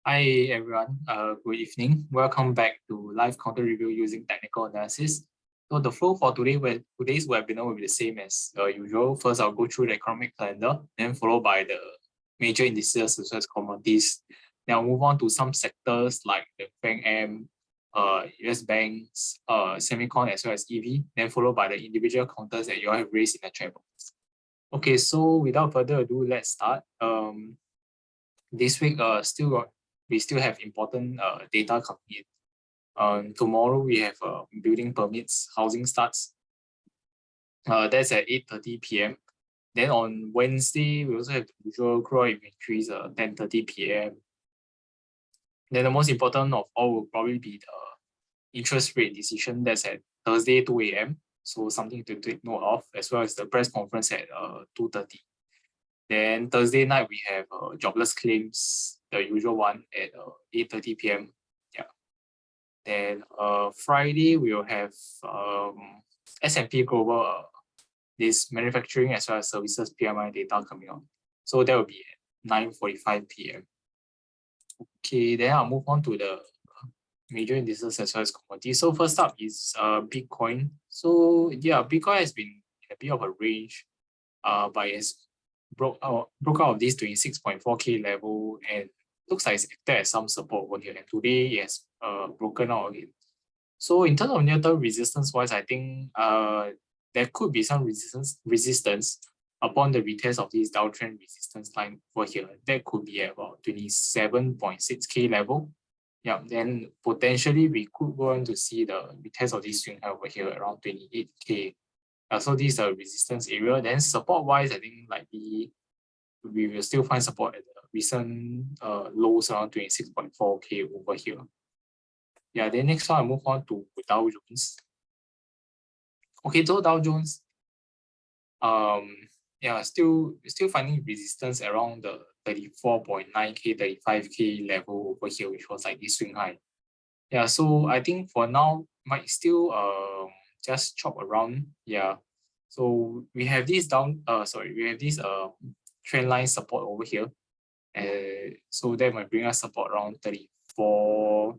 Hi everyone, good evening. Welcome back to live counter review using technical analysis. So the flow for today's webinar will be the same as usual. First, I'll go through the economic calendar, then followed by the major indices as well as commodities. Then I'll move on to some sectors like the FAANGM, US banks, semicon as well as EV, then followed by the individual counters that you all have raised in the chat box. Okay, so without further ado, let's start. This week, we still have important data coming in. Tomorrow we have building permits, housing starts. That's at 8:30 p.m. Then on Wednesday, we also have the usual crude oil inventories, 10:30 p.m. Then the most important of all will probably be the interest rate decision. That's at Thursday 2 a.m. So something to take note of, as well as the press conference at 2:30. Then Thursday night we have jobless claims, the usual one at 8:30 p.m. Yeah. Then Friday we will have S&P Global, this manufacturing as well as services PMI data coming out. So that will be at 9:45 p.m. Okay, then I'll move on to the major indices as well as commodities. So first up is Bitcoin. So yeah, Bitcoin has been in a bit of a range, but it's broke out of this 26.4K level and looks like it's acted as some support over here. And today it has broken out again. So in terms of near-term resistance wise, I think there could be some resistance upon the retest of this downtrend resistance line over here. That could be at about 27.6K level. Yeah, then potentially we could go on to see the retest of this swing high over here around 28K. So this is a resistance area. Then support wise, I think likely we will still find support at the recent lows around 26.4K over here. Yeah, then next one I move on to Dow Jones. Okay, so Dow Jones, still finding resistance around the 34.9K, 35K level over here, which was like this swing high. Yeah, so I think for now might still just chop around. Yeah. So we have this trend line support over here. So that might bring us support around 34.3,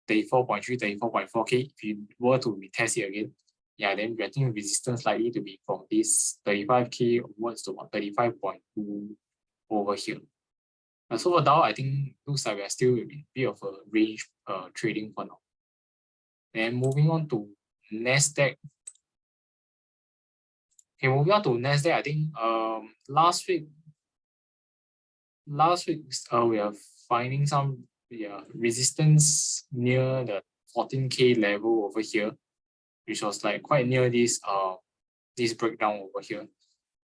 34.4K. If you were to retest it again, yeah, then we're getting resistance likely to be from this 35K onwards to about 35.2 over here. So for Dow, I think looks like we're still in a bit of a range trading for now. And moving on to Nasdaq. Okay, moving on to Nasdaq, I think last week we are finding some resistance near the 14K level over here, which was like quite near this breakdown over here.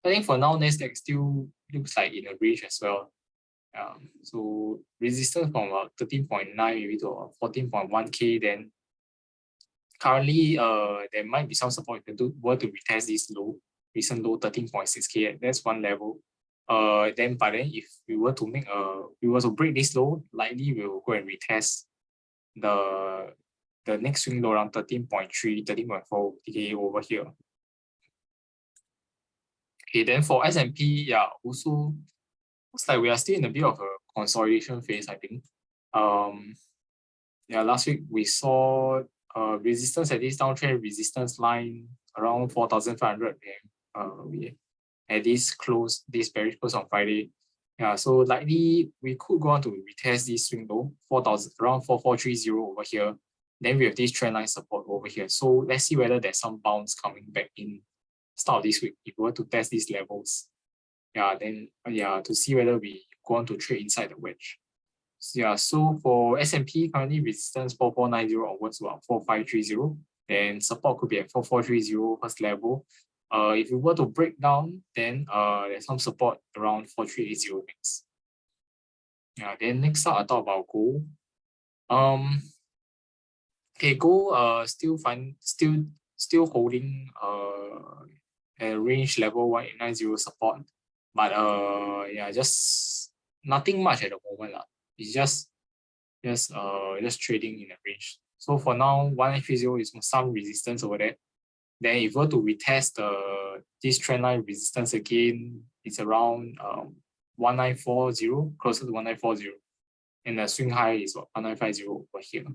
I think for now Nasdaq still looks like in a range as well. So resistance from about 13.9 maybe to about 14.1K. Then currently there might be some support if you were to retest this recent low 13.6K. That's one level. Then if we were to break this low, likely we will go and retest the next swing low around 13.3, 13.4K over here. Okay, then for S&P, also looks like we are still in a bit of a consolidation phase, I think. Last week we saw resistance at this downtrend resistance line around 4,500. We had this bearish close on Friday. Yeah, so likely we could go on to retest this swing low, 4,000 around 4,430 over here. Then we have this trend line support over here. So let's see whether there's some bounce coming back in start of this week. If we were to test these levels, to see whether we go on to trade inside the wedge. So for S&P currently resistance 4,490 onwards to about 4,530. Then support could be at 4,430 first level. If we were to break down, then there's some support around 4,380 next. Then next up I talk about gold. Gold still holding a range level 1890 support, but just nothing much at the moment. It's just trading in a range. So for now, 1930 is some resistance over there. Then if we were to retest this trend line resistance again, it's around 1940, closer to 1940. and the swing high is what 1950 over here.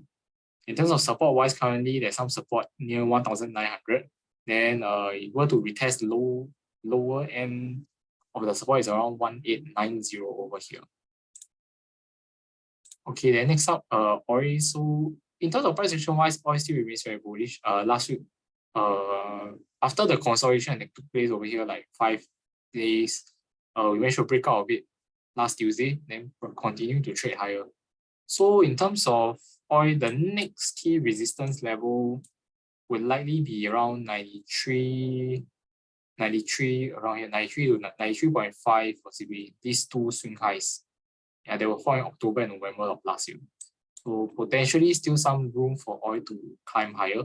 In terms of support wise, currently there's some support near 1900. Then if you were to retest lower end of the support is around 1890 over here. Okay, then next up, oil. So in terms of price action wise, oil still remains very bullish. Last week, after the consolidation that took place over here, like 5 days, we managed to break out of it last Tuesday, then continue to trade higher. So in terms of oil, the next key resistance level would likely be around 93 around here, 93 to 93.5 possibly. These two swing highs. Yeah, they were formed in October and November of last year. So potentially still some room for oil to climb higher.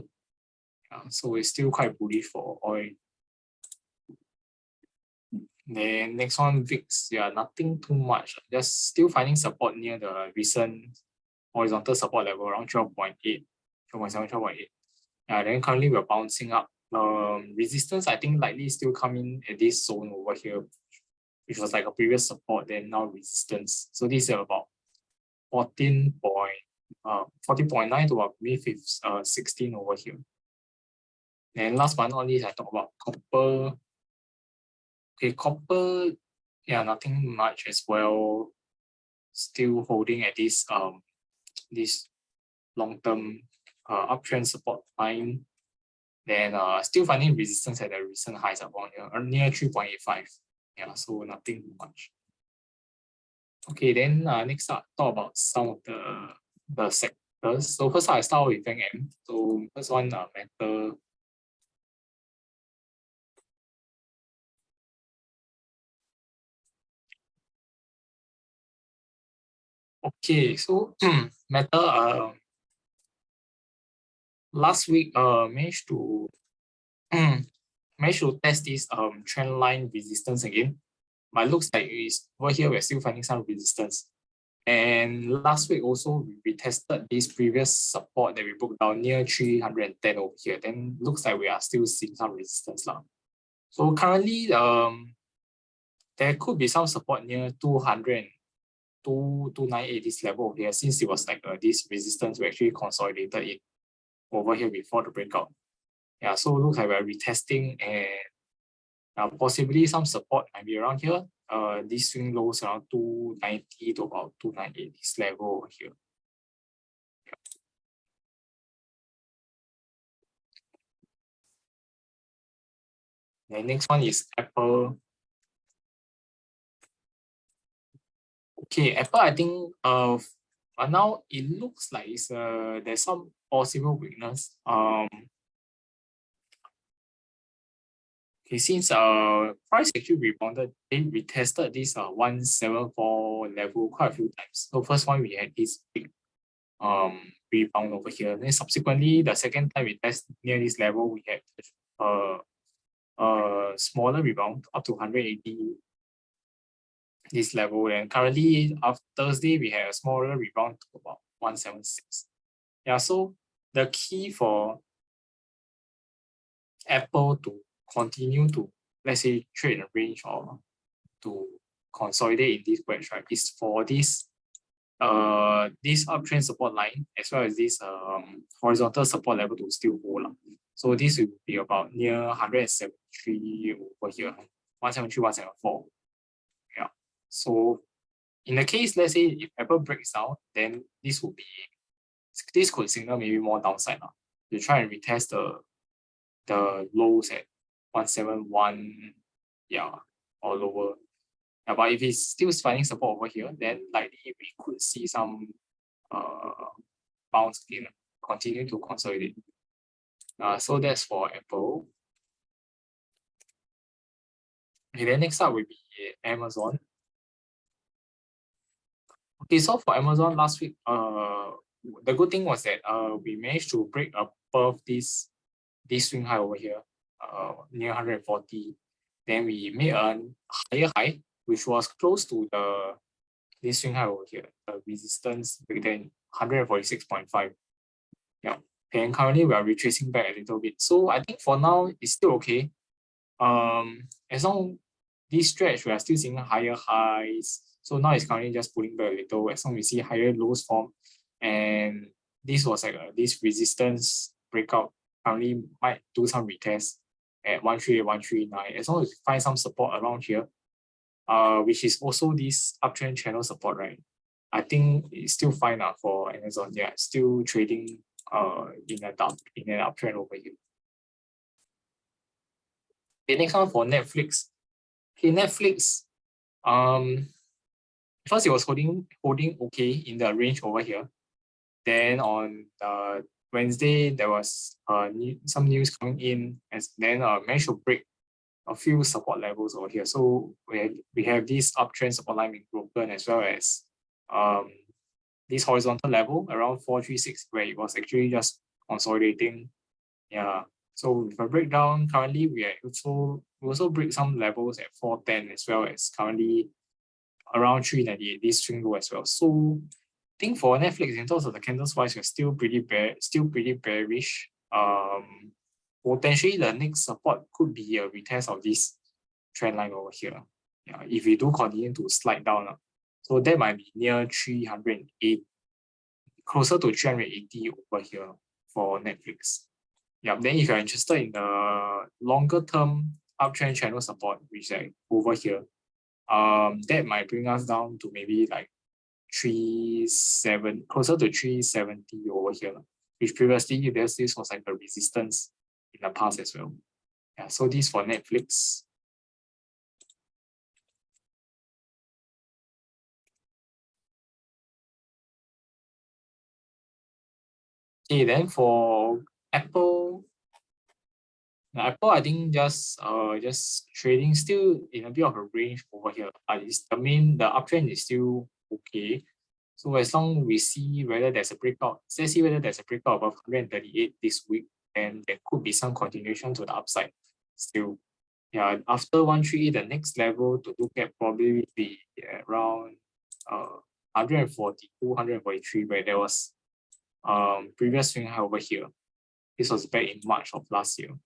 So it's still quite bullish for oil. Then next one, VIX. Yeah, nothing too much. Just still finding support near the recent horizontal support level around 12.8, 12.7, 12.8. Yeah, then currently we're bouncing up. Resistance, I think likely still coming at this zone over here, which was like a previous support, then now resistance. So this is about 14.9 to about maybe 16 over here. And last but not least, I talk about copper. Okay, copper, yeah, nothing much as well. Still holding at this long-term uptrend support line. Then still finding resistance at the recent highs around here, near 3.85. Yeah, so nothing much. Okay, then next up, talk about some of the sectors. So first I start with FAANGM. So first one, metal. Okay, so metal. Last week managed to test this trend line resistance again. But it looks like it's over here we're still finding some resistance. And last week also we retested this previous support that we broke down near 310 over here. Then looks like we are still seeing some resistance now. So currently there could be some support near 200 298 this level over here, since it was like this resistance we actually consolidated it over here before the breakout. Yeah, so it looks like we're retesting, and possibly some support might be around here. This swing lows around 290 to about 298 this level over here. Yeah. The next one is Apple. Okay, Apple, I think but now it looks like it's there's some possible weakness. Okay, since price actually rebounded, they retested this 174 level quite a few times. So first one we had this big rebound over here. Then subsequently the second time we test near this level, we had smaller rebound up to 180 this level. And currently after Thursday we had a smaller rebound to about 176. Yeah, so the key for Apple to continue to, let's say, trade in a range or to consolidate in this wedge, right, is for this uptrend support line as well as this horizontal support level to still hold. So this will be about near 173 over here, 173, 174. Yeah. So in the case, let's say if Apple breaks down, then this could signal maybe more downside now. You try and retest the lows at 171, yeah, or lower. Yeah, but if it's still finding support over here, then likely we could see some bounce again, continue to consolidate. So that's for Apple. Okay, then next up will be Amazon. Okay, so for Amazon last week, the good thing was that we managed to break above this swing high over here, near 140. Then we made a higher high, which was close to this swing high over here, the resistance within 146.5. Yeah. And currently we are retracing back a little bit. So I think for now it's still okay. As long this stretch we are still seeing higher highs. So now it's currently just pulling back a little as long as we see higher lows form. And this was like this resistance breakout currently might do some retest at 138, 139. As long as we find some support around here, which is also this uptrend channel support, right? I think it's still fine for Amazon. Yeah, still trading in an uptrend over here. The next one for Netflix. Okay, Netflix. First it was holding okay in the range over here. Then on Wednesday there was some news coming in, and then managed to break a few support levels over here. So we have this uptrend support line being broken, as well as this horizontal level around 436, where it was actually just consolidating. Yeah. So with a breakdown, currently we also break some levels at 410, as well as currently around 398, this swing low as well. So I think for Netflix, in terms of the candles wise, we're still pretty bearish. Potentially the next support could be a retest of this trend line over here. Yeah, if we do continue to slide down. So that might be near 308, closer to 380 over here for Netflix. Yeah, then if you're interested in the longer term uptrend channel support, which is like over here, that might bring us down to maybe like 37, closer to 370 over here, which previously this was like a resistance in the past as well. Yeah, so this for Netflix. Okay, then for Apple, I think just trading still in a bit of a range over here. The uptrend is still okay. So as long as we see whether there's a breakout, let's see whether there's a breakout above 138 this week, and there could be some continuation to the upside still. Yeah, after 138, the next level to look at probably be around 142, 143, where there was previous swing high over here. This was back in March of last year.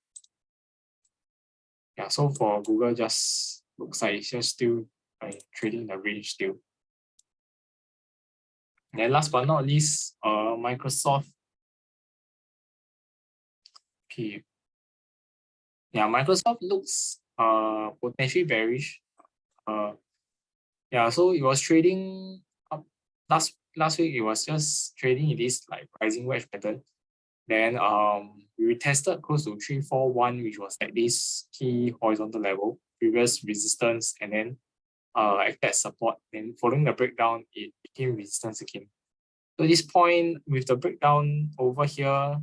Yeah, so for Google, just looks like it's just still trading the range still. And last but not least, Microsoft. Okay. Yeah, Microsoft looks potentially bearish. Yeah, so it was trading up last week. It was just trading in this like rising wedge pattern. Then we retested close to 341, which was like this key horizontal level, previous resistance, and then acted as support. Then following the breakdown, it became resistance again. So this point with the breakdown over here,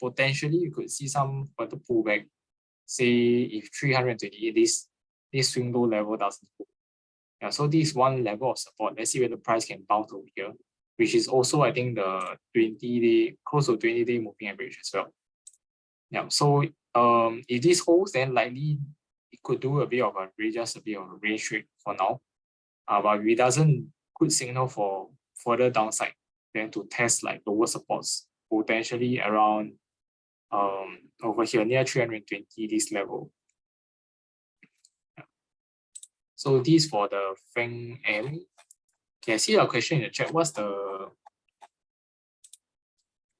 potentially you could see some further pullback. Say if 328, this swing low level doesn't hold. Yeah, so this is one level of support. Let's see whether the price can bounce over here, which is also I think the 20-day, close to 20-day moving average as well. Yeah, so if this holds, then likely it could do a bit of a range trade for now. But if it doesn't, good signal for further downside, then to test like lower supports, potentially around over here near 320, this level. Yeah. So this for the FAANGM. Okay, I see a question in the chat. What's the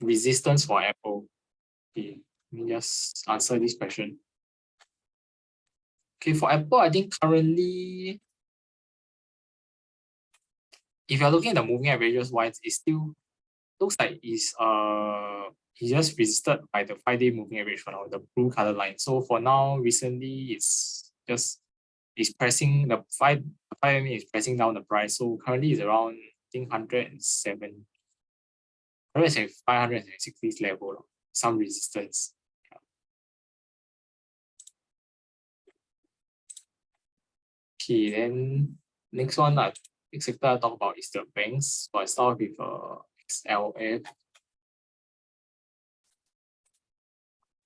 resistance for Apple? Okay, let me just answer this question. Okay, for Apple, I think currently, if you're looking at the moving averages wise, it still looks like it's just resisted by the 5-day moving average for now, the blue color line. So for now, recently it's pressing the 5 MA is pressing down the price. So currently it's around I think 107, 560 level, some resistance. Okay, then next one next sector I talk about is the banks. So I start with XLF.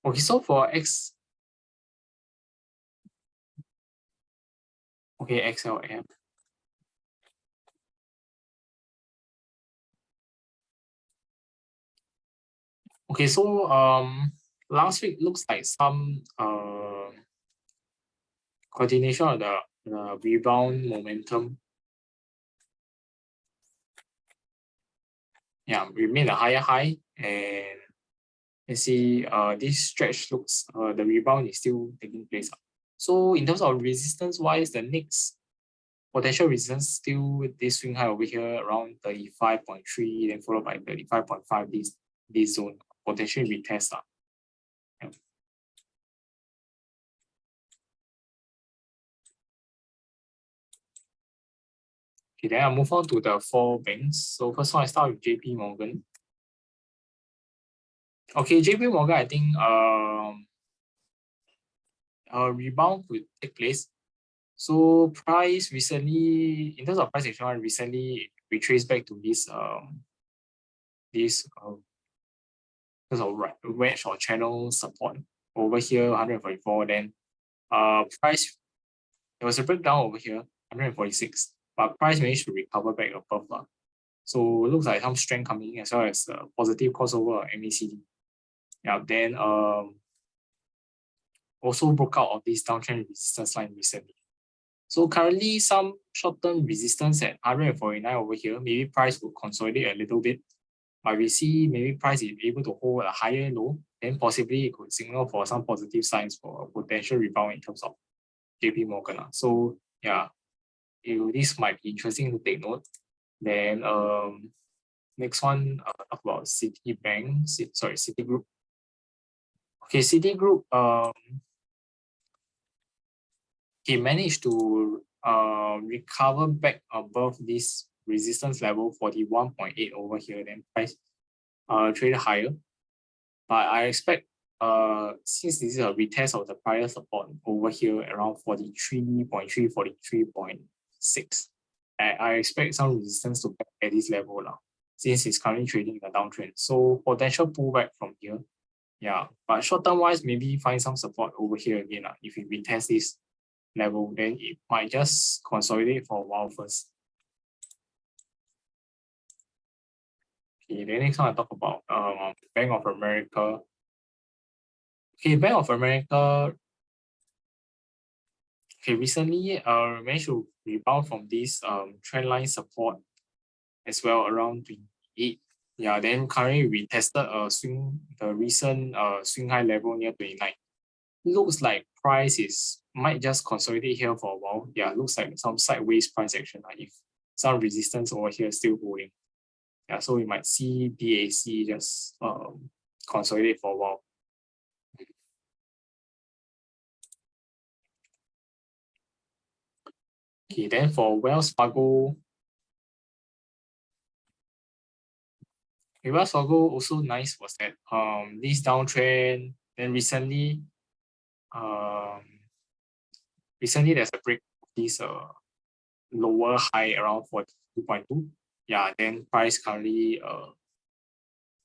Okay, so for XLF. Okay, so last week looks like some continuation of the rebound momentum. Yeah, we made a higher high, and let's see, this stretch looks, the rebound is still taking place. So in terms of resistance wise, the next potential resistance still this swing high over here around 35.3, then followed by 35.5, this zone potentially retest. Yeah. Okay, then I'll move on to the four banks. So first one, I start with JP Morgan. Okay, JP Morgan, I think a rebound could take place. So price recently, in terms of price action, recently retraced back to this because of wedge or channel support over here, 144. Then price, there was a breakdown over here, 146, but price managed to recover back above. So it looks like some strength coming in as well as positive crossover MACD. Yeah, then also broke out of this downtrend resistance line recently. So currently some short-term resistance at 149 over here. Maybe price will consolidate a little bit, but we see maybe price is able to hold a higher low, then possibly it could signal for some positive signs for a potential rebound in terms of JP Morgan. So yeah, this might be interesting to take note. Then next one, talk about Citigroup. Okay, Citigroup, he managed to recover back above this resistance level 41.8 over here, then price traded higher. But I expect since this is a retest of the prior support over here around 43.3, 43.6, I expect some resistance to back at this level now, since it's currently trading in a downtrend. So potential pullback from here. Yeah, but short-term wise, maybe find some support over here again. If it retest this level, then it might just consolidate for a while first. Okay, the next one I talk about Bank of America. Okay, Bank of America. Okay, recently managed to rebound from this trend line support as well around 28. Yeah, then currently we tested the recent swing high level near 29. Looks like price might just consolidate here for a while. Yeah, looks like some sideways price action. If some resistance over here still holding. Yeah, so we might see BAC just consolidate for a while. Okay, then for Wells Fargo, Wells Fargo also nice was that this downtrend. Then recently there's a break of this lower high around 42.2. Yeah, then price currently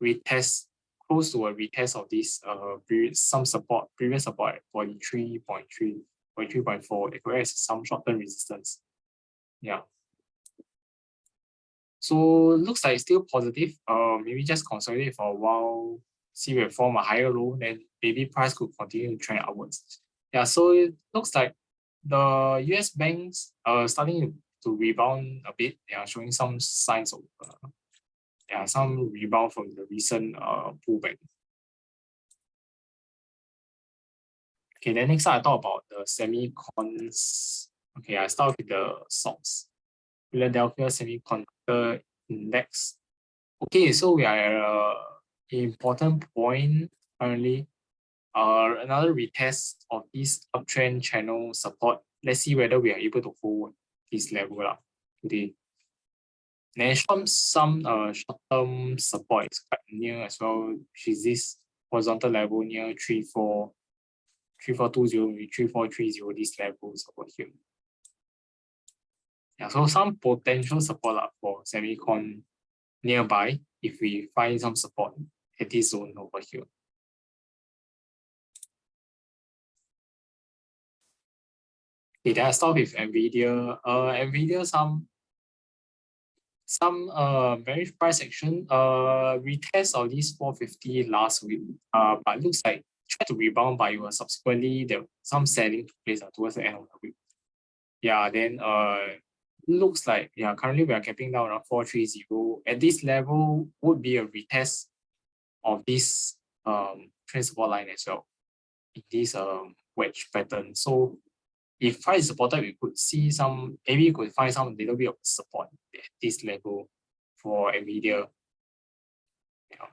retest close to a retest of this previous support at 43.3, 43.4. It has some short-term resistance. Yeah. So looks like it's still positive. Maybe just consolidate for a while, see if we form a higher low, then maybe price could continue to trend upwards. Yeah, so it looks like the US banks are starting to rebound a bit. They are showing some signs of some rebound from the recent pullback. Okay, then next I talk about the semicons. Okay, I start with the stocks. Philadelphia Semiconductor Index. Okay, so we are at an important point currently. Another retest of this uptrend channel support. Let's see whether we are able to hold this level today. Then some short-term support is quite near as well, which is this horizontal level near 3420, 3430, these levels over here. Yeah, so some potential support for semicon nearby if we find some support at this zone over here. Okay, then I start with Nvidia. Nvidia some bearish price action. Retest of this 450 last week. But looks like tried to rebound, but it was subsequently there some selling took place towards the end of the week. Yeah, then looks like, yeah, currently we are capping down around 430. At this level would be a retest of this trend support line as well in this wedge pattern. So if price is supported, we could see some, maybe we could find some little bit of support at this level for NVIDIA. Yeah.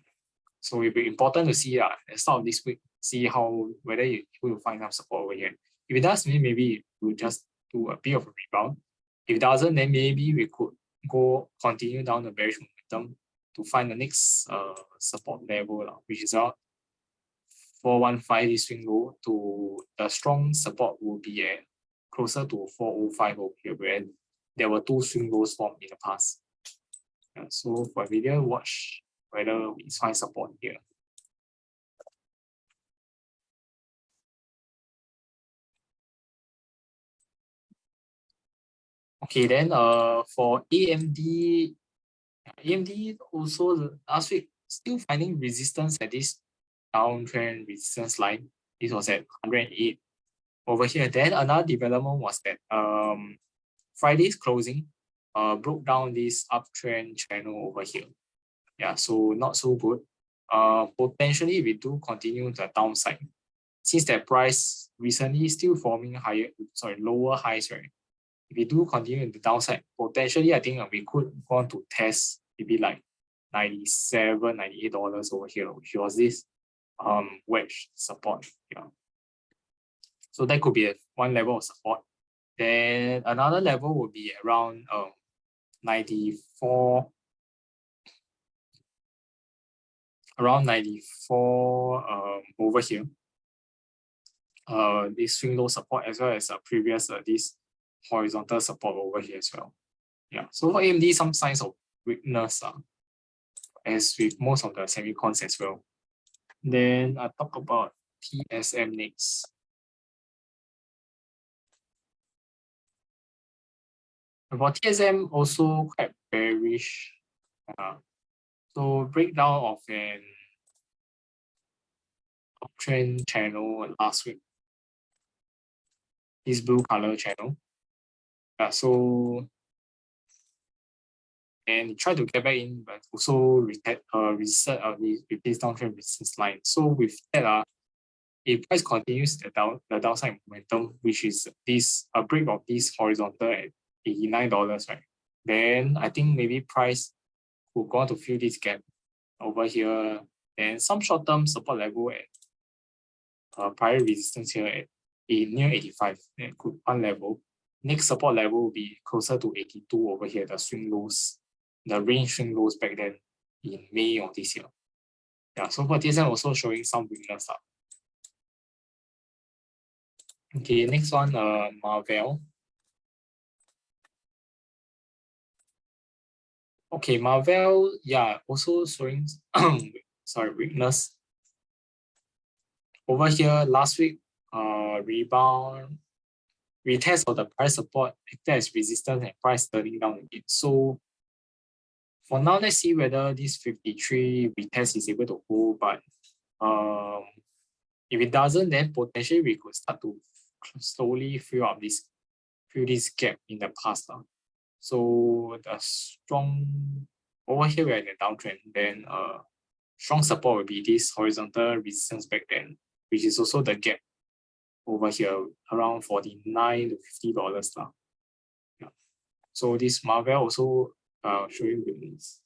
So it will be important to see at the start of this week, see how whether you will find some support over here. If it does, maybe we'll just do a bit of a rebound. If it doesn't, then maybe we could continue down the bearish momentum to find the next support level, which is around 415 this swing low. To the strong support will be at closer to 405 over here, where there were two swing lows formed in the past. So for NVIDIA, watch whether we find support here. Okay, then for AMD also last week still finding resistance at this downtrend resistance line. This was at 108 over here. Then another development was that Friday's closing broke down this uptrend channel over here. Yeah, so not so good. Potentially we do continue the downside since that price recently still forming lower highs, right? If we do continue the downside, potentially I think we could go on to test maybe like $97, $98 over here, which was this wedge support. Yeah. So that could be one level of support. Then another level would be around 94. Around 94 over here. This swing low support as well as previous this horizontal support over here as well. Yeah. So for AMD, some signs of weakness as with most of the semicons as well. Then I talk about TSM next. About TSM also quite bearish. So breakdown of an uptrend channel last week. This blue color channel. And try to get back in, but also reset this downtrend resistance line. So with that, if price continues the downside momentum, which is this break of this horizontal at $89, right? Then I think maybe price will go on to fill this gap over here. And some short-term support level at prior resistance here at near 85. That could one level. Next support level will be closer to 82 over here. The swing lows, the range swing lows back then in May of this year. Yeah, so for TSM also showing some weakness. Okay, next one, Marvell. Okay, Marvell, yeah, also showing weakness. Over here last week, rebound, retest of the price support, acted as resistance and price turning down again. So for now, let's see whether this 53 retest is able to hold. But if it doesn't, then potentially we could start to slowly fill this gap in the past. So the strong over here we're in a downtrend. Then strong support will be this horizontal resistance back then, which is also the gap over here around $49 to $50 now. Yeah. So this Marvell also showing weakness.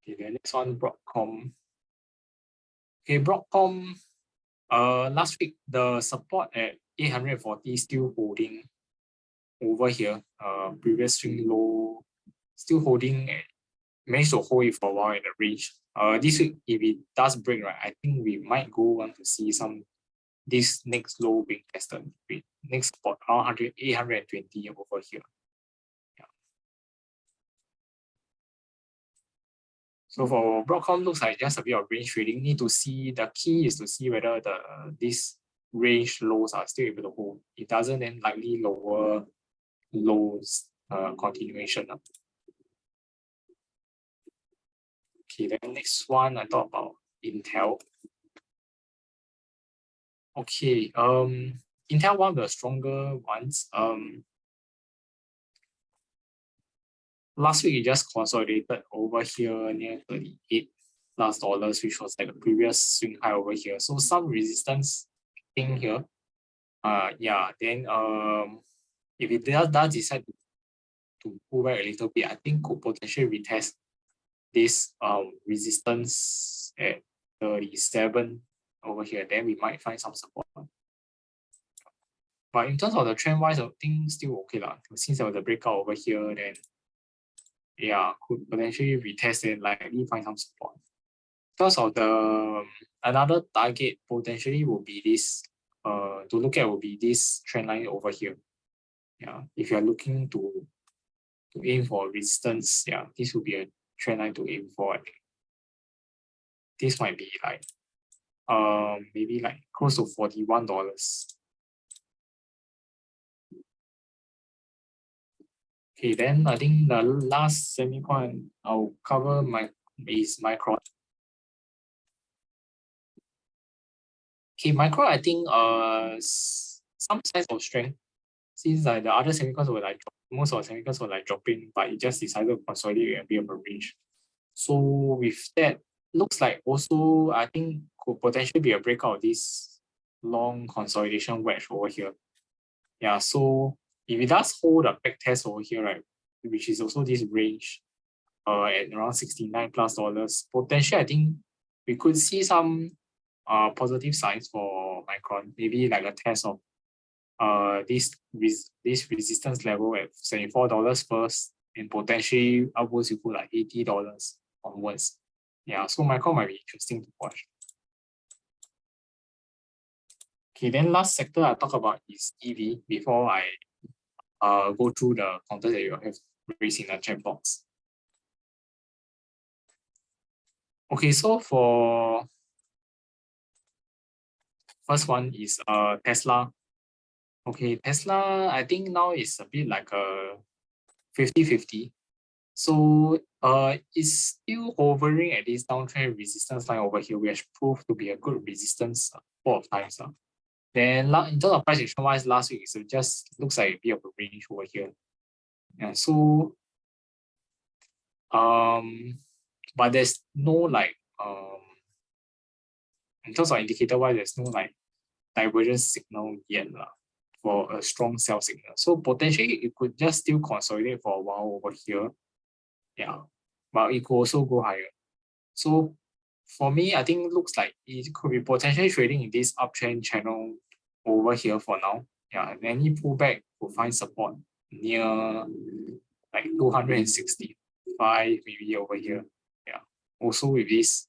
Okay, the next one, Broadcom. Okay, Broadcom. Last week the support at 840 still holding over here. Previous swing low still holding. Managed to hold it for a while in the range. This week, if it does break, right, I think we might go on to see this next low being tested. Next spot around 820 over here. Yeah. So for Broadcom, looks like just a bit of range trading. Need to see, the key is to see whether these range lows are still able to hold. It doesn't, then likely lower lows continuation. Okay, then next one I talk about Intel. Okay, Intel, one of the stronger ones. last week it just consolidated over here near $38+, which was like a previous swing high over here. So some resistance thing here. Yeah, then if it does decide to pull back a little bit, I think could potentially retest this resistance at 37 over here. Then we might find some support. But in terms of the trend wise, I think still okay lah. Since there was a breakout over here, then yeah, could potentially retest and likely find some support. In terms of the another target potentially will be this to look at will be this trend line over here. Yeah, if you are looking to aim for resistance, yeah, this will be a trend line to aim for. I think this might be like maybe like close to $41. Okay, then I think the last semicon I'll cover is Micron. Okay, Micron, I think some sense of strength since like the other semicons were like most of the semicons were like dropping, but it just decided to consolidate and be of a range. So with that, looks like also I think could potentially be a breakout of this long consolidation wedge over here. Yeah, so if it does hold a back test over here, right, which is also this range at around $69+, potentially I think we could see some positive signs for Micron, maybe like a test of this resistance level at $74 first, and potentially upwards you put like $80 onwards. Yeah, so Micron might be interesting to watch. Okay, then last sector I talk about is EV before I go through the counters that you have raised in the chat box. Okay, so for first one is Tesla. Okay, Tesla, I think now is a bit like a 50-50. So it's still hovering at this downtrend resistance line over here, which proved to be a good resistance 4 times. Then in terms of price action wise, last week it just looks like a bit of a range over here. Yeah, so but there's no like in terms of indicator wise, there's no like divergence signal yet for a strong sell signal. So potentially it could just still consolidate for a while over here. Yeah, but it could also go higher. So for me, I think it looks like it could be potentially trading in this uptrend channel over here for now. Yeah, and any pullback will find support near like 265 maybe over here. Yeah. Also with this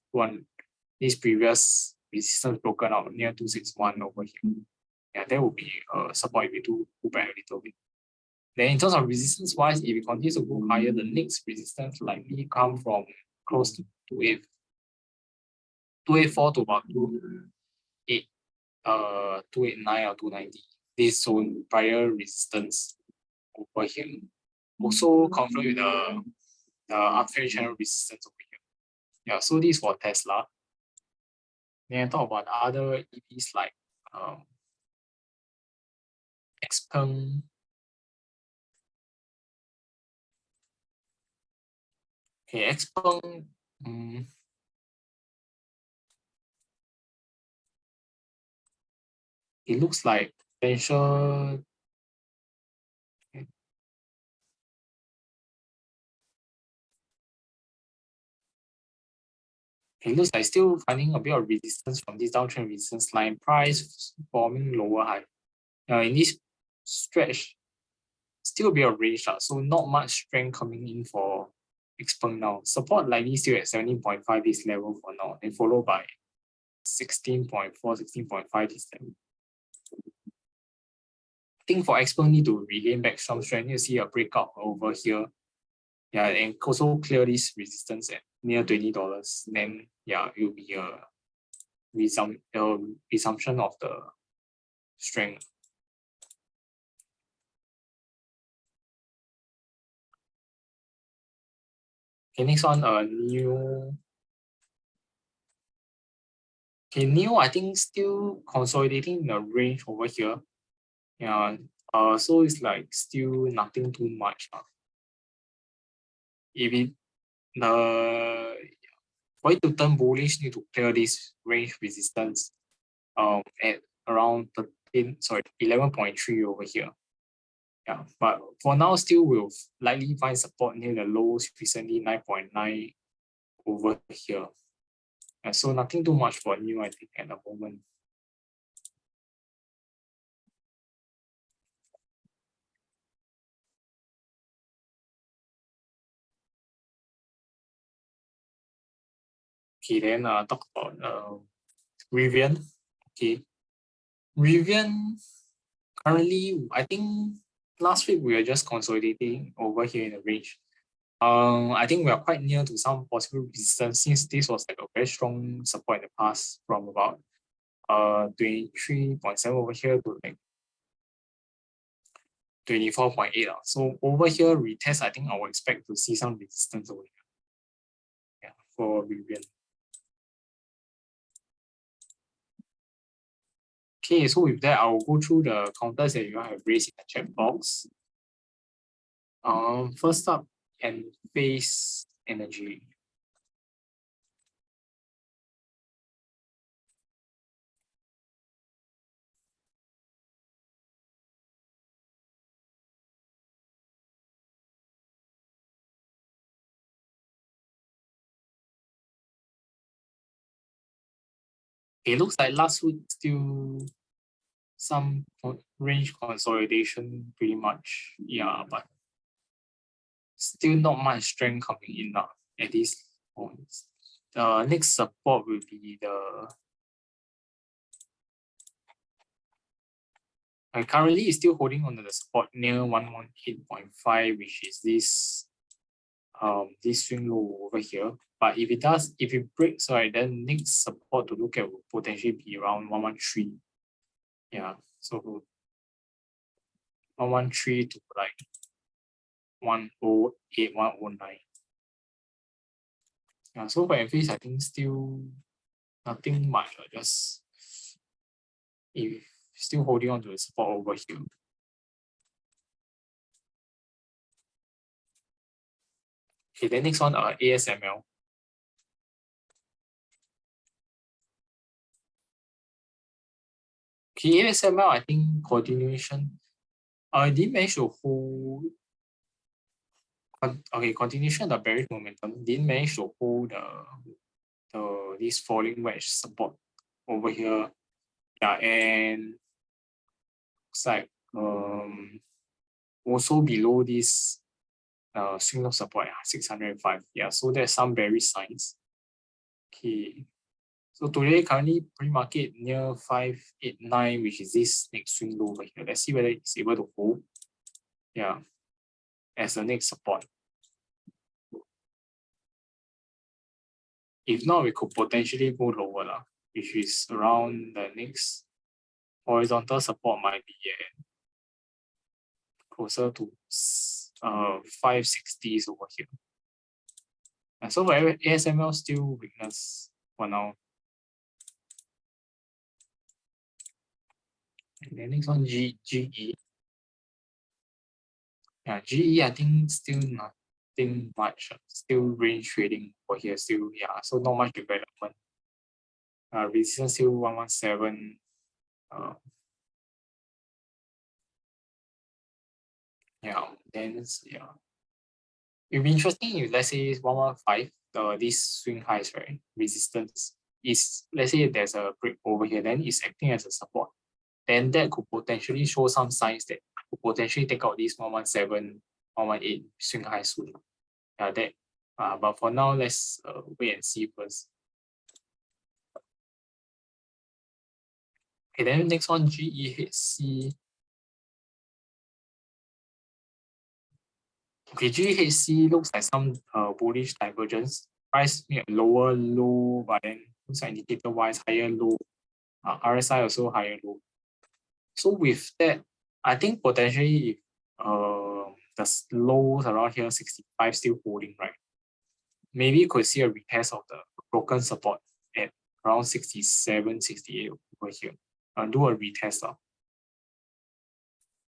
previous resistance broken out near 261 over here. Yeah, that will be support if we do pull back a little bit. Then in terms of resistance wise, if it continues to go higher, the next resistance likely come from close to 284 to about 289 or 290. This zone prior resistance over here. Also conflict with the uptrend channel resistance over here. Yeah, so this for Tesla. Then I talk about other EVs like XPeng. Okay, XPeng. It looks like potential. It looks like still finding a bit of resistance from this downtrend resistance line, price forming lower high. In this stretch, still be a range, so not much strength coming in for XPeng now. Support likely still at 17.5 this level for now, and followed by 16.4, 16.5 this level. I think for XPeng need to regain back some strength. You see a breakout over here. Yeah, and also clear this resistance at near $20. Then yeah, it will be a resumption of the strength. Okay, next one, new. Okay, new, I think still consolidating the range over here. Yeah, so it's like still nothing too much. if it the for it to turn bullish, need to clear this range resistance at around 11.3 over here. Yeah, but for now, still will likely find support near the lows recently 9.9 over here. And so nothing too much for new, I think, at the moment. Okay, then talk about Rivian. Okay, Rivian currently, I think last week we were just consolidating over here in the range. I think we are quite near to some possible resistance since this was like a very strong support in the past from about 23.7 over here to like 24.8. So over here retest, I think I will expect to see some resistance over here. Yeah, for Rivian. Okay, so with that, I will go through the counters that you have raised in the chat box. First up, Enphase Energy. It looks like last week still some range consolidation pretty much. Yeah, but still not much strength coming in now at this point. The next support will be the currently is still holding on to the support near 118.5, which is this swing low over here. But if it breaks, right, then next support to look at will potentially be around 113. Yeah, so 113 to like 108, 109. Yeah, so for Enphase, I think still nothing much. Just if still holding on to the support over here. Okay, then next one, ASML. Okay, ASML, I think continuation. It didn't manage to hold. Okay, continuation of the bearish momentum didn't manage to hold this falling wedge support over here. Yeah, and looks like also below this swing of support, 605. Yeah, so there's some bearish signs. Okay. So today currently pre-market near 589, which is this next swing low over here. Let's see whether it's able to hold. Yeah, as the next support. If not, we could potentially go lower, which is around the next horizontal support might be closer to 560s over here. And so for ASML still weakness for now. And then next one, GE. Yeah, GE, I think still nothing much. Still range trading over here. Still, yeah, so not much development. Resistance still 117. Yeah, then yeah. It'll be interesting if let's say 115, this swing highs, right? Resistance is, let's say there's a break over here, then it's acting as a support. Then that could potentially show some signs that could potentially take out this 117, 118 swing high soon. Yeah, that. But for now, let's wait and see first. Okay, then next one, GEHC. Okay, GEHC looks like some bullish divergence. Price lower low, but then looks like indicator wise higher low. RSI also higher low. So with that, I think potentially if the lows around here 65 still holding, right? Maybe you could see a retest of the broken support at around 67, 68 over here. Do a retest.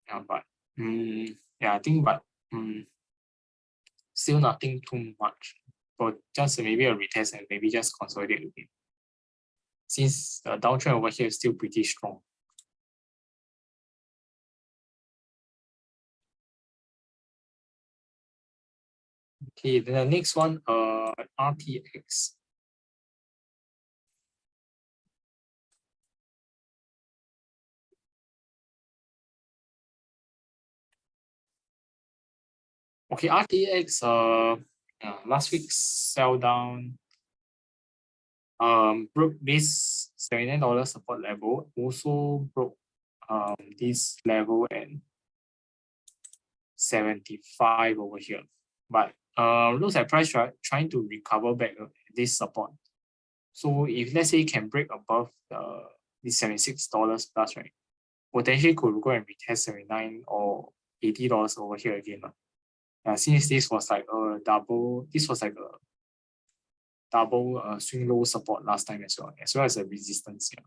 Yeah, but yeah, I think still nothing too much. But just maybe a retest and maybe just consolidate again. Since the downtrend over here is still pretty strong. Okay, then the next one, RTX. Okay, RTX, last week sell down, broke this $79 support level, also broke this level and 75 over here. But looks like price trying to recover back this support. So if let's say can break above this $76 plus, right, potentially could go and retest 79 or $80 over here again. Since this was like a double, swing low support last time as well as a resistance. Yeah.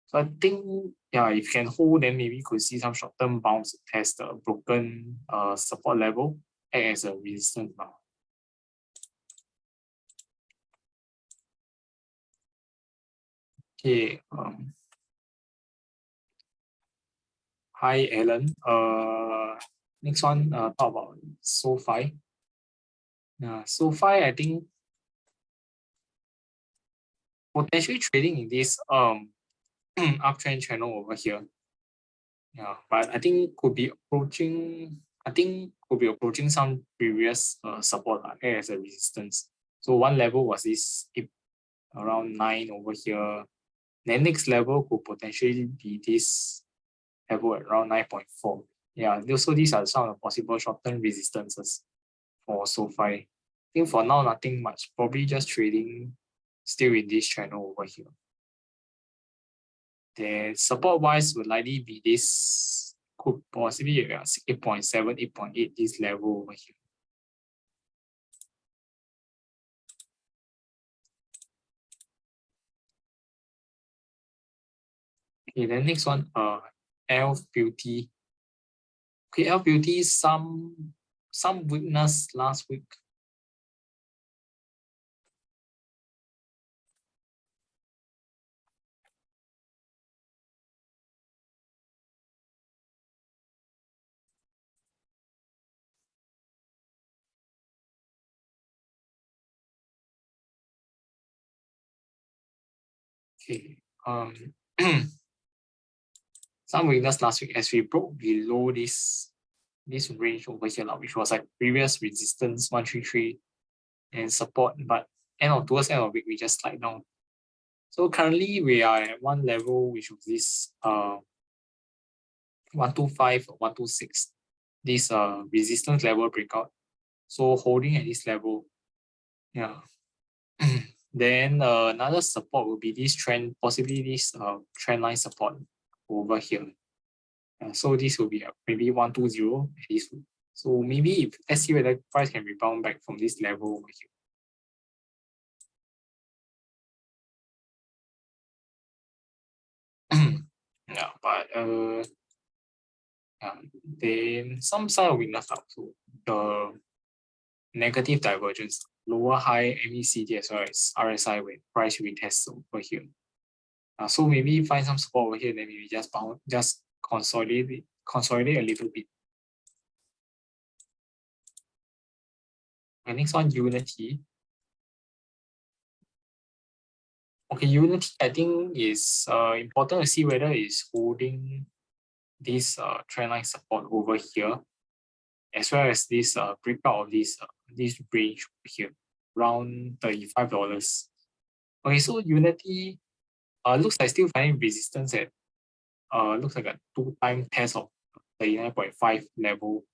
So I think, yeah, if you can hold, then maybe you could see some short-term bounce to test the broken support level as a resistance now. Okay. Hi, Alan. Next one, talk about SoFi. SoFi, I think potentially trading in this uptrend channel over here. Yeah, but I think could be approaching. Some previous support as a resistance. So one level was this around 9 over here. Then next level could potentially be this level at around 9.4. Yeah, so these are some of the possible short-term resistances for SoFi. I think for now, nothing much. Probably just trading still in this channel over here. Then support-wise would likely be this, could possibly 8.7, 8.8, this level over here. Okay, then next one, Elf Beauty. Okay, Elf Beauty, some weakness last week. Okay, some weakness last week as we broke below this range over here, which was like previous resistance 133 and support, but towards end of the week we just slide down. So currently we are at one level which was this 125 or 126, this resistance level breakout. So holding at this level, yeah. Then another support will be this trend, possibly this trend line support over here. So this will be maybe 120 at this. So maybe if let's see whether price can rebound back from this level over here. Yeah, but then some sign of weakness up to the negative divergence, lower high MACD as well as RSI with price retest over here. So maybe find some support over here, then maybe just consolidate a little bit. And next one, Unity. Okay, Unity, I think is important to see whether it's holding this trendline support over here, as well as this breakout of this range over here, around $35. Okay, so Unity looks like still finding resistance at looks like a 2-time test of 39.5 level,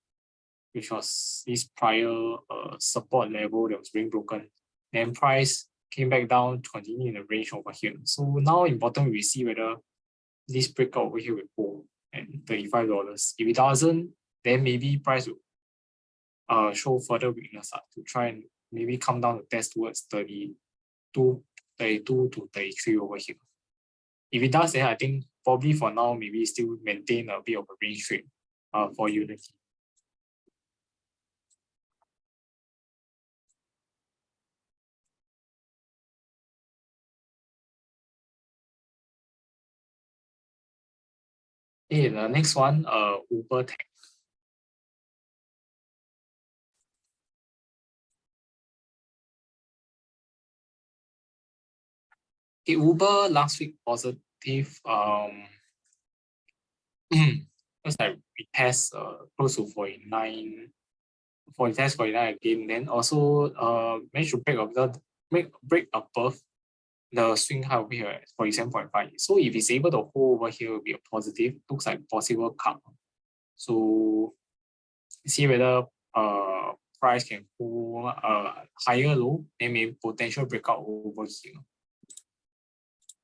which was this prior support level that was being broken. Then price came back down to continue in the range over here. So now important we see whether this breakout over here will hold at $35. If it doesn't, then maybe price will show further weakness to try and maybe come down to test towards 32 to 33 over here. If it does, then I think probably for now maybe still maintain a bit of a range trade for Unity. Okay, the next one, Uber Tech. Okay, Uber last week positive. It's like we test close to 49, 49 again. Then also managed to break above the swing high over here at 47.5. So if it's able to hold over here, will be a positive. Looks like possible cup. So see whether price can hold higher low, then maybe potential breakout over here.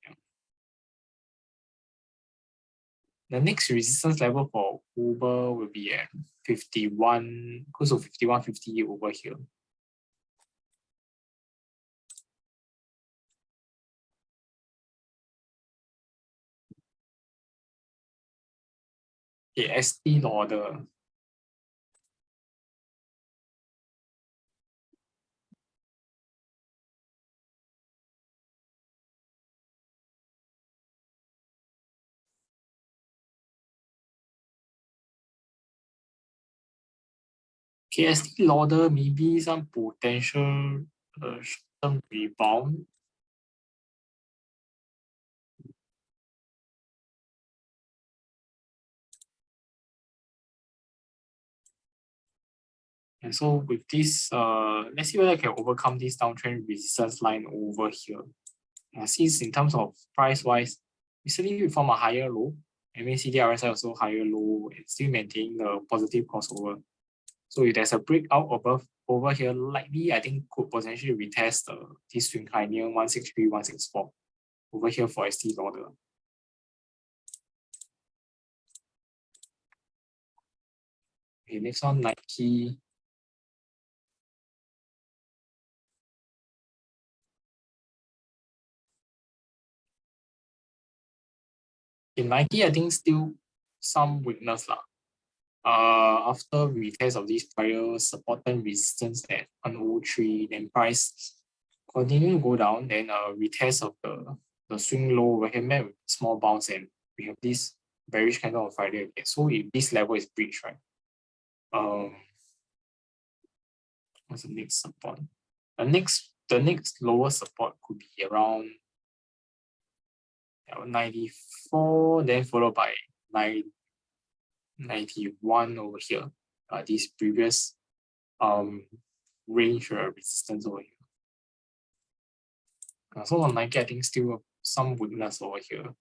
Yeah. The next resistance level for Uber will be at 51, close to 51.50 over here. Okay, ST order. KST order, maybe some potential short-term rebound. And so with this, let's see whether I can overcome this downtrend resistance line over here. Since in terms of price-wise, recently we form a higher low, MACD RSI also higher low, and still maintaining the positive crossover. So if there's a breakout above over here, likely I think could potentially retest this swing high near 163, 164 over here for ST order. Okay, next one, Nike. In Nike, I think still some weakness lah. After retest of this prior support and resistance at 103, then price continue to go down, then retest of the swing low over here met with small bounce, and we have this bearish candle on Friday again. So if this level is breached, right? What's the next support? The next lower support could be around 94, then followed by 91 over here. This previous range resistance over here. So on Nike, I think still some weakness over here.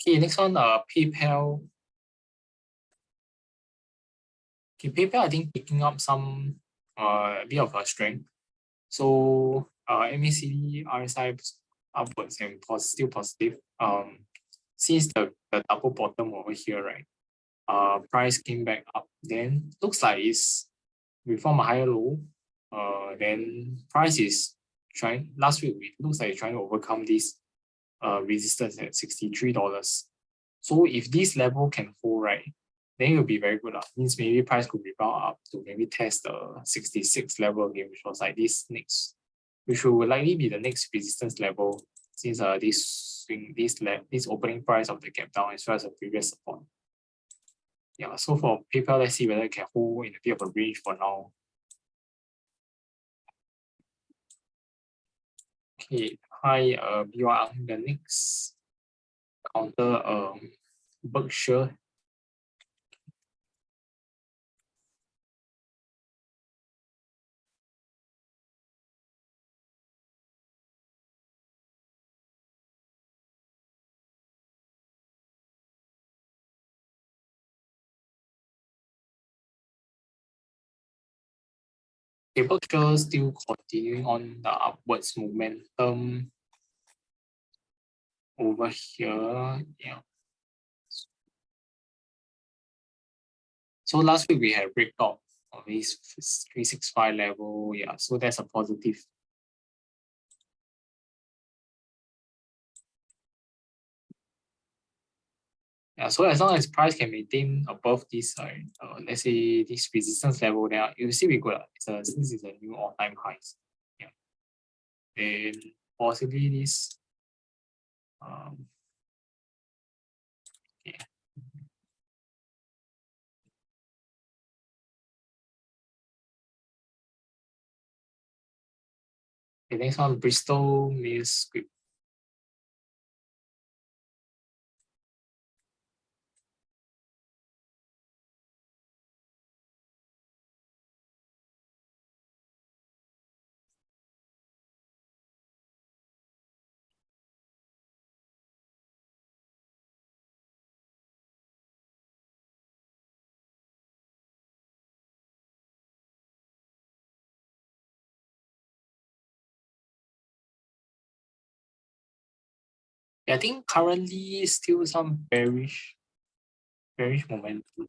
Okay, next one, PayPal. Okay, PayPal, I think picking up some bit of a strength. So MACD RSI upwards and still positive. Since the double bottom over here, right? Price came back up. Then looks like it's we form a higher low. Then price is trying last week. It looks like it's trying to overcome this resistance at $63. So if this level can hold, right, then it will be very good. Means maybe price could rebound up to maybe test the 66 level again, which was like this next, which will likely be the next resistance level since this opening price of the gap down as well as the previous support. Yeah, so for PayPal, let's see whether it can hold in a bit of a range for now. Okay, hi, BYR. The next counter, Berkshire. Berkshire still continuing on the upwards momentum over here. Yeah. So last week we had breakout of this 365 level. Yeah, so that's a positive. So as long as price can maintain above this, let's say this resistance level, then you see we good. This is a new all-time highs. Yeah. Then possibly this. Yeah. The next one, Bristol Myers Squibb. I think currently still some bearish momentum.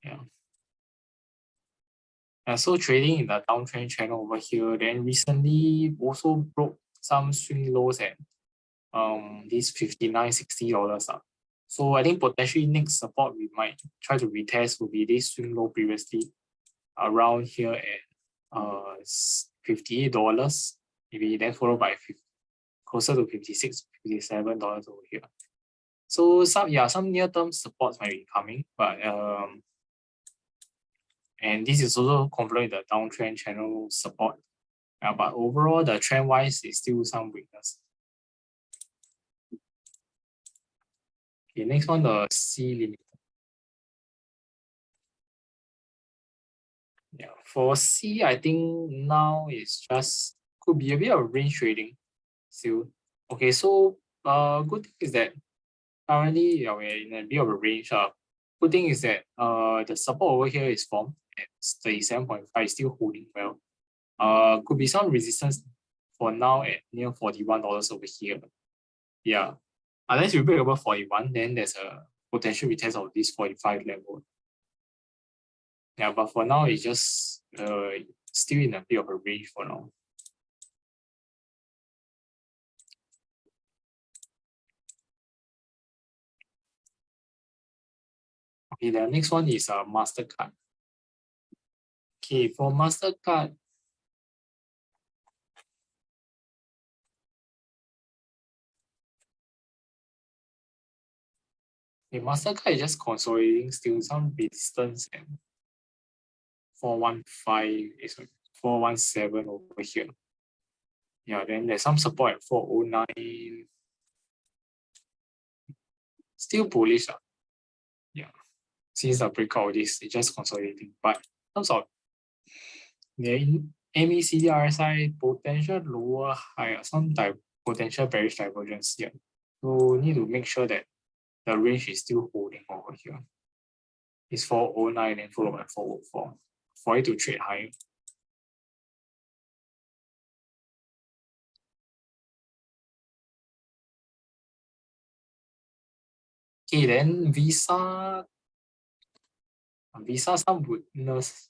Yeah. So trading in the downtrend channel over here, then recently also broke some swing lows at this $59.60. So I think potentially next support we might try to retest will be this swing low previously around here at $58, maybe then followed by closer to $56, $57 over here. So some near-term supports might be coming, but and this is also confluent with the downtrend channel support. But overall, the trend-wise is still some weakness. Okay, next one, the C limit. Yeah, for C, I think now it's just could be a bit of range trading still. Okay, so good thing is that currently we're in a bit of a range. Good thing is that the support over here is formed at 37.5, still holding well. Could be some resistance for now at near $41 over here. Yeah, unless you break above 41, then there's a potential retest of this 45 level. Yeah, but for now it's just still in a bit of a range for now. Okay, the next one is MasterCard. Okay, for MasterCard, MasterCard is just consolidating still some resistance and 415 is 417 over here. Yeah, then there's some support at 409. Still bullish. Yeah. Since the breakout this, it's just consolidating. But in terms of the MACD RSI potential lower higher, some potential bearish divergence here. So need to make sure that the range is still holding over here. It's 409 and followed by 404 for it to trade higher. Okay, then Visa some weakness.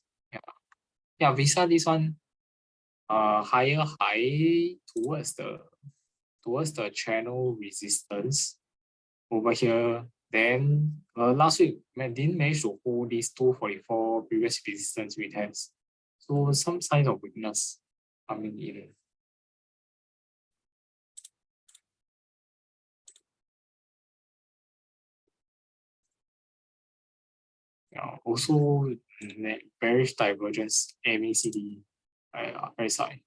Yeah, Visa this one higher high towards the channel resistance over here. Then last week didn't manage to hold these 244 previous resistance retest. So some signs of weakness coming in. Also bearish divergence MACD RSI.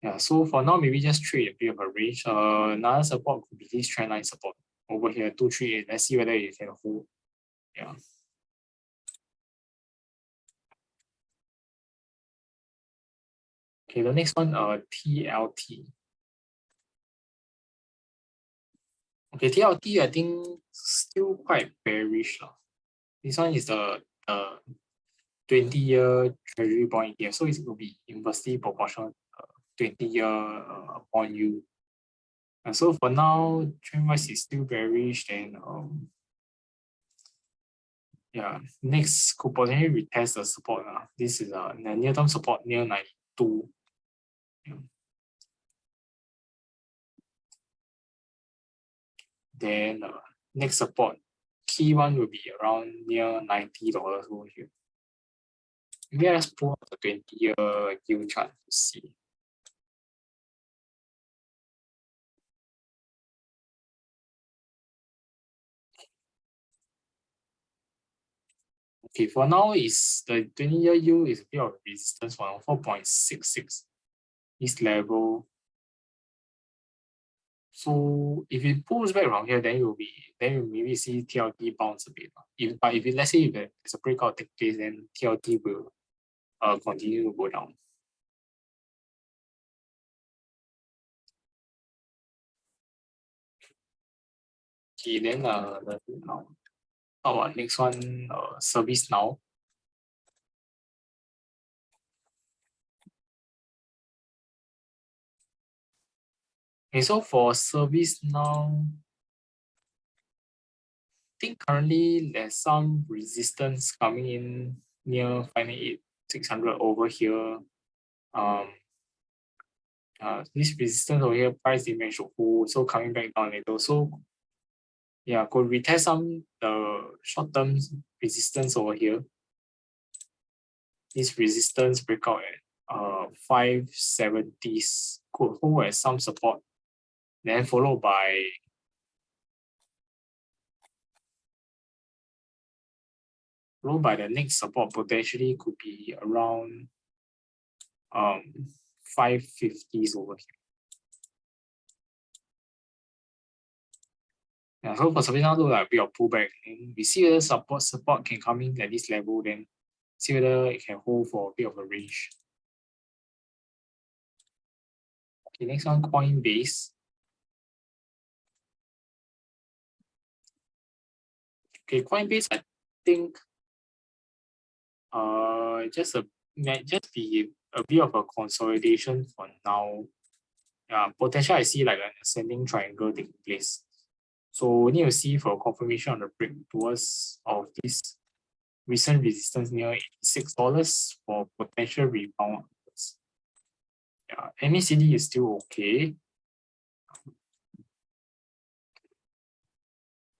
Yeah, so for now maybe just trade a bit of a range. Another support could be this trendline support over here 238. Let's see whether it can hold. Yeah. Okay, the next one TLT. Okay, TLT I think still quite bearish. This one is the 20-year treasury bond ETF, so it will be inversely proportional 20-year bond yield. And so for now, trend-wise is still bearish, and yeah, next could potentially retest the support. This is the near-term support near 92. Yeah. Then next support, key one will be around near $90 over here. Maybe let's pull up the 20-year yield chart to see. Okay, for now is the 20-year yield is a bit of resistance for 4.66. This level. So if it pulls back around here, then you maybe see TLT bounce a bit. But if let's say if there's a breakout take place, then TLT will continue to go down. Okay, then now next one, service now. Okay, so for service now, I think currently there's some resistance coming in near 598,600 over here. This resistance over here, price demand should hold, so coming back down a little. So yeah, could retest some short-term resistance over here. This resistance breakout at 570s could hold as some support, then followed by the next support potentially could be around 550s over here. Yeah, so for service now look like a bit of pullback. And we see whether support can come in at this level, then see whether it can hold for a bit of a range. Okay, next one, Coinbase. Okay, Coinbase, I think might just be a bit of a consolidation for now. Yeah, potential I see like an ascending triangle taking place. So we need to see for confirmation on the break towards of this recent resistance near $86 for potential rebound. Yeah, MACD is still okay.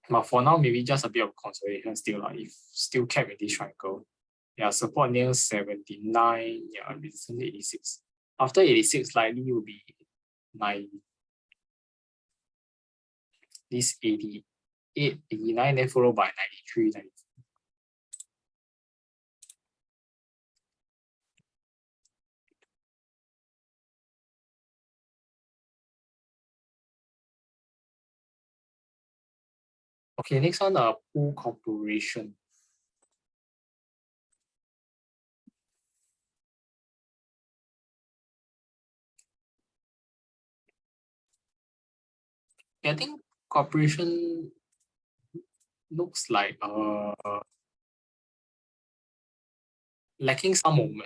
But for now, maybe just a bit of consolidation still, if still kept in this triangle. Yeah, support near 79, yeah, resistance 86. After 86, likely will be 9. This 88, 89, then followed by 93, 94. Okay, next one, Pool Corporation. I think corporation looks like lacking some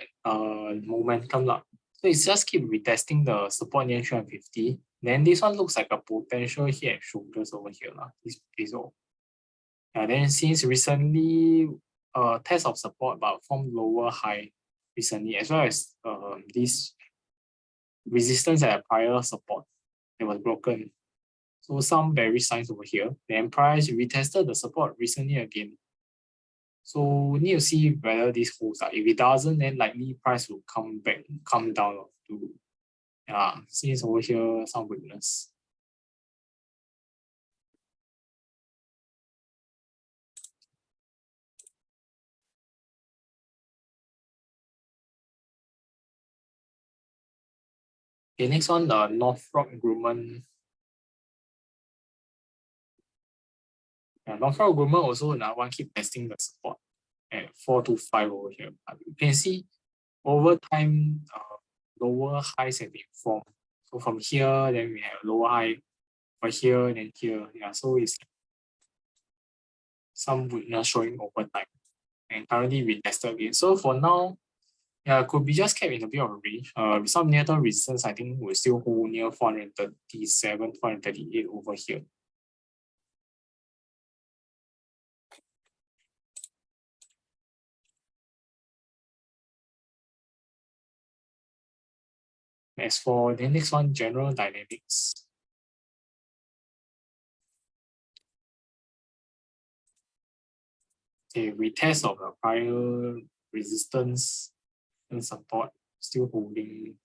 momentum. So it's just keep retesting the support near 350. Then this one looks like a potential head and shoulders over here. This all. Then since recently test of support but formed lower high recently, as well as this resistance at a prior support that was broken. So some bearish signs over here. Then price retested the support recently again. So we need to see whether this holds up. If it doesn't, then likely price will come down to since over here some weakness. Okay, next one, the Northrop Grumman. Northrop Grumman also another one keep testing the support at 425 over here. But you can see over time, lower highs have been formed. So from here, then we have lower high for here and then here. Yeah, so it's some weakness showing over time. And currently we tested again. So for now, yeah, could be just kept in a bit of a range. With some near-term resistance, I think we'll still hold near 437, 438 over here. As for the next one, General Dynamics. Okay, retest of the prior resistance and support still holding.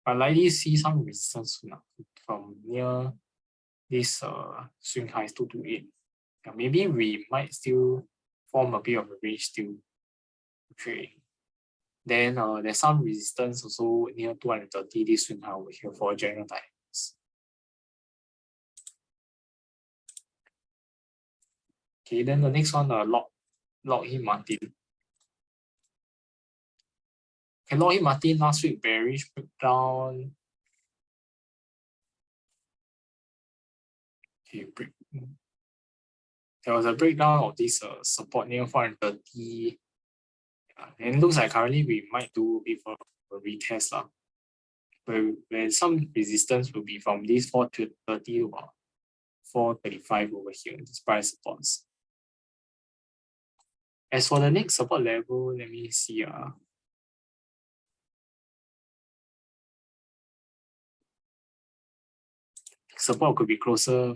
I likely see some resistance soon from near this swing highs 228. Yeah, maybe we might still form a bit of a range still trade. Then there's some resistance also near 230 this swing high over here for general dynamics. Okay, then the next one, Lockheed Martin. Okay, Lockheed Martin last week bearish breakdown. Okay, there was a breakdown of this support near 430. And it looks like currently we might do a bit of a retest lah. Where some resistance will be from this 430 to 435 over here, this price supports. As for the next support level, let me see. Support could be closer.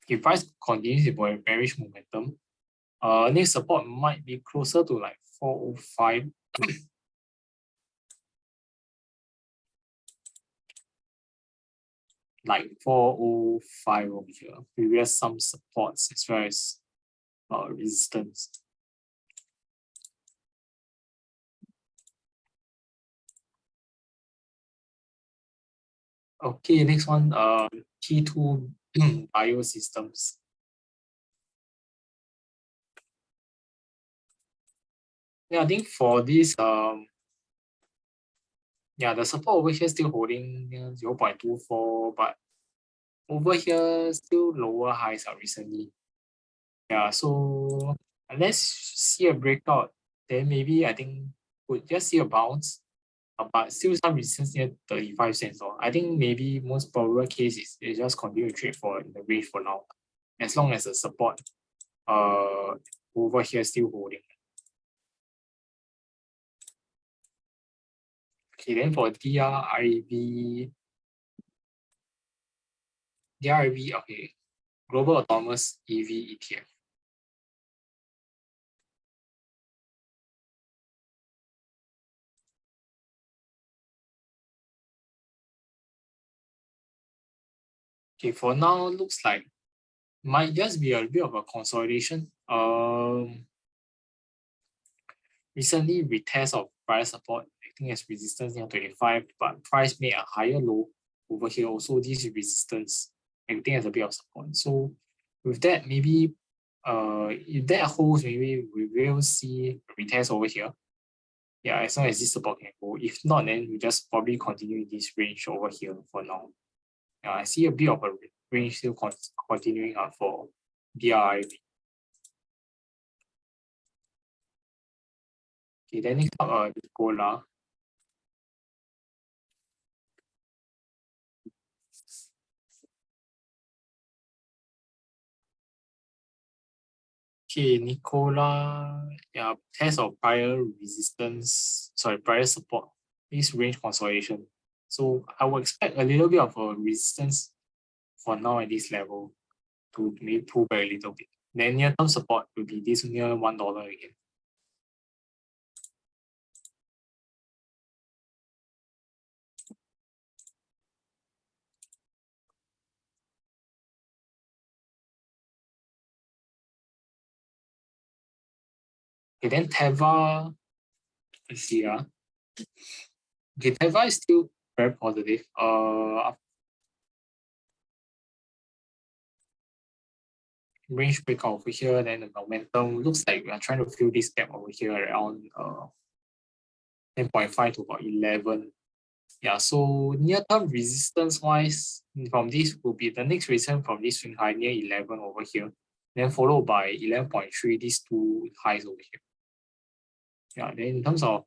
If price continues with bearish momentum, next support might be closer to like 405. Like 405 over here. Previous some supports as well as resistance. Okay, next one, T2 biosystems. Yeah, I think for this, yeah, the support over here still holding 0.24, but over here still lower highs recently. Yeah, so unless see a breakout, then maybe I think would just see a bounce, but still some resistance near 35 cents. Or I think maybe most probable case is they just continue to trade for in the range for now, as long as the support over here still holding. Okay, then for DRIV, okay, Global Autonomous EV ETF. Okay, for now, looks like might just be a bit of a consolidation. Recently retest of price support, acting as resistance near 25, but price made a higher low over here. Also, this resistance acting as a bit of support. So with that, maybe if that holds, maybe we will see retest over here. Yeah, as long as this support can hold. If not, then we just probably continue in this range over here for now. I see a bit of a range still continuing for DRIV. Okay, then next up, Nicola. Okay, Nicola, yeah, test of prior resistance, prior support, this range consolidation. So I would expect a little bit of a resistance for now at this level to maybe pull back a little bit. Then near-term support will be this near $1 again. Okay, then Teva, let's see. Okay, Teva is still very positive. Range breakout over here, then the momentum looks like we are trying to fill this gap over here around 10.5 to about 11. Yeah, so near-term resistance wise, from this will be the next resistance from this swing high near 11 over here, then followed by 11.3, these two highs over here. Yeah, then in terms of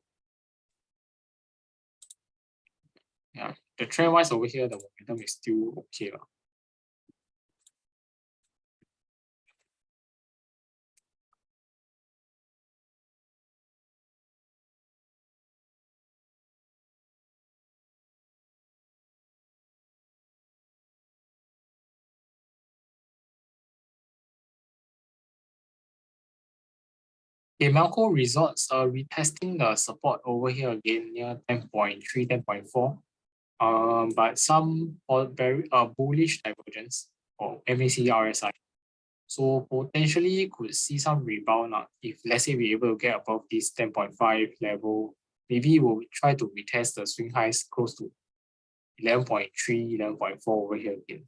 the trend wise over here, the momentum is still okay. Okay, Melco Resorts retesting the support over here again near 10.3, 10.4. But some very bullish divergence for MACD RSI. So potentially could see some rebound if let's say we're able to get above this 10.5 level. Maybe we'll try to retest the swing highs close to 11.3, 11.4 over here again.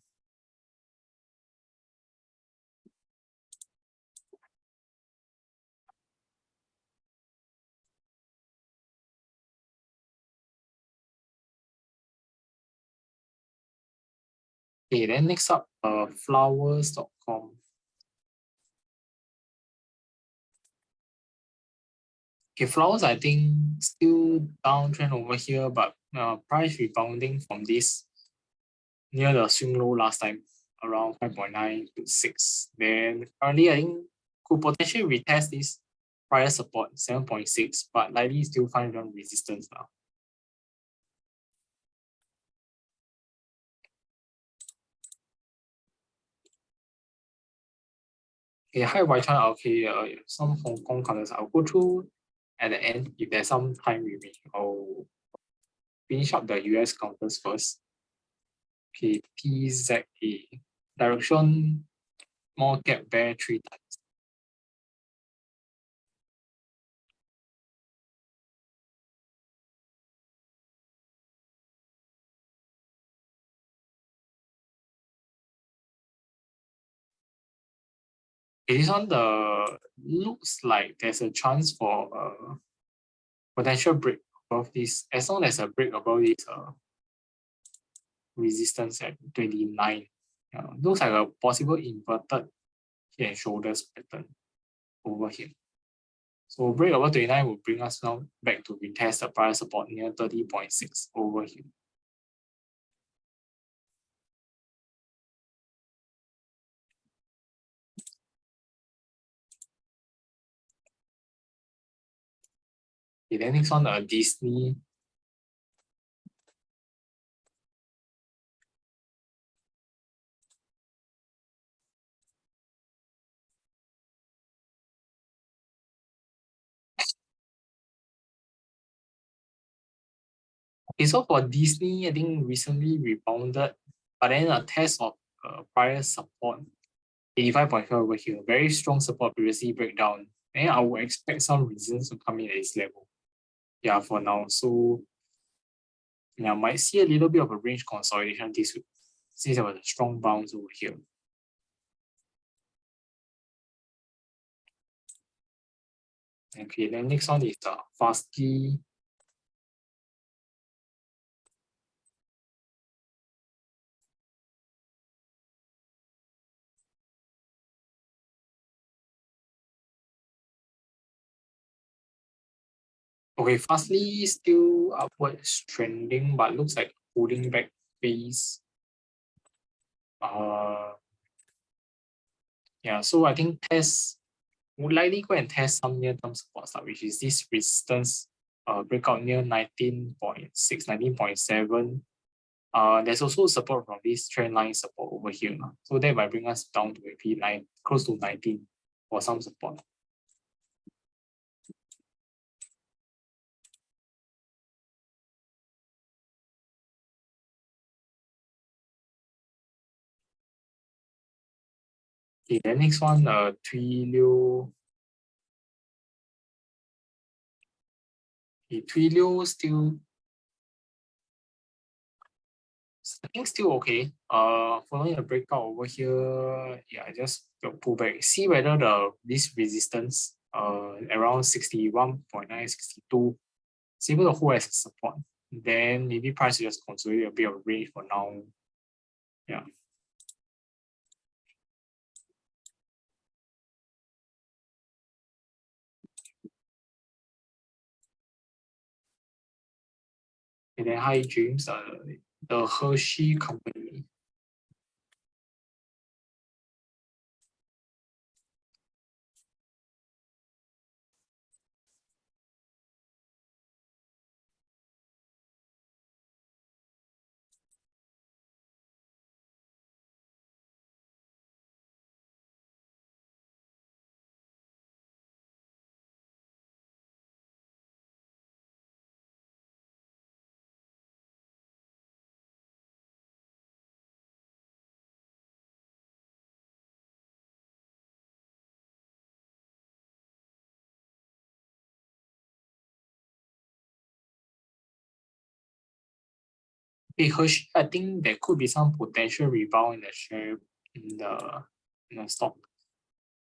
Okay, then next up, flowers.com. Okay, flowers, I think still downtrend over here, but price rebounding from this near the swing low last time, around 5.9 to 6. Then currently, I think could potentially retest this prior support 7.6, but likely still find some resistance now. Okay, hi Waichan, okay, some Hong Kong colors. I'll go through at the end if there's some time remaining. I'll finish up the US counters first. Okay, PZA. Direction, small gap bear 3 times. This one looks like there's a chance for a potential break above this, as long as a break above this resistance at 29. Looks like a possible inverted head and shoulders pattern over here. So break over 29 will bring us now back to retest the price support near 30.6 over here. Okay, then next one, Disney. Okay, so for Disney, I think recently rebounded, but then a test of prior support 85.5 over here, very strong support previously breakdown. And I would expect some resistance to come in at this level. Yeah, for now. So yeah, might see a little bit of a range consolidation this week, since there was a strong bounce over here. Okay, then next one is the Fastly. Okay, Fastly still upwards trending, but looks like holding back phase. Yeah, so I think test would likely go and test some near-term support stuff, which is this resistance breakout near 19.6, 19.7. There's also support from this trend line support over here. So that might bring us down to maybe close to 19 for some support. Okay, the next one, Twilio. Okay, Twilio still, I think still okay. Following the breakout over here, yeah, just pull back. See whether this resistance around 61.9, 62 is able to hold as a support. Then maybe price will just consolidate a bit of range for now. Yeah. And then hi James, the Hershey company. Okay, Hershey, I think there could be some potential rebound in the share in the stock.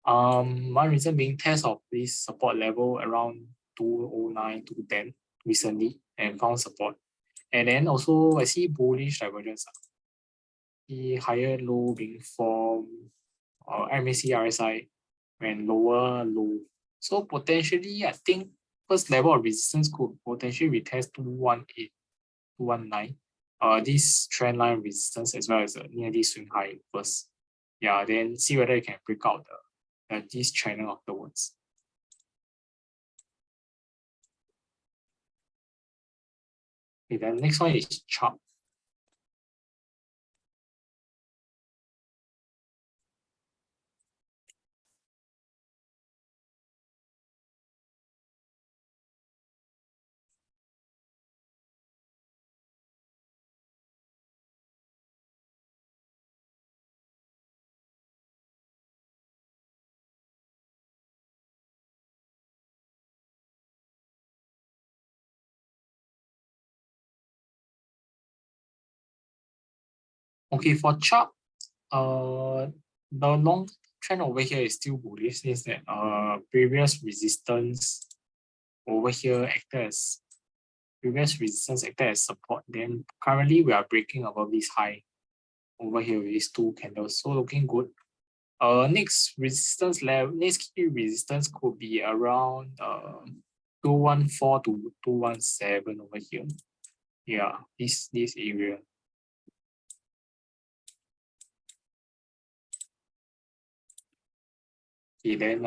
One reason being test of this support level around 209, 210 recently and found support. And then also I see bullish divergence. The higher low being formed MACD RSI when lower low. So potentially I think first level of resistance could potentially retest 218, 219. This trend line resistance as well as the near this swing high first. Yeah, then see whether you can break out this channel afterwards. Okay, the next one is chart. Okay, for chart, the long trend over here is still bullish since that previous resistance over here acted as support. Then currently we are breaking above this high over here with these two candles, so looking good. Next key resistance could be around 214 to 217 over here. Yeah, this area. Okay, then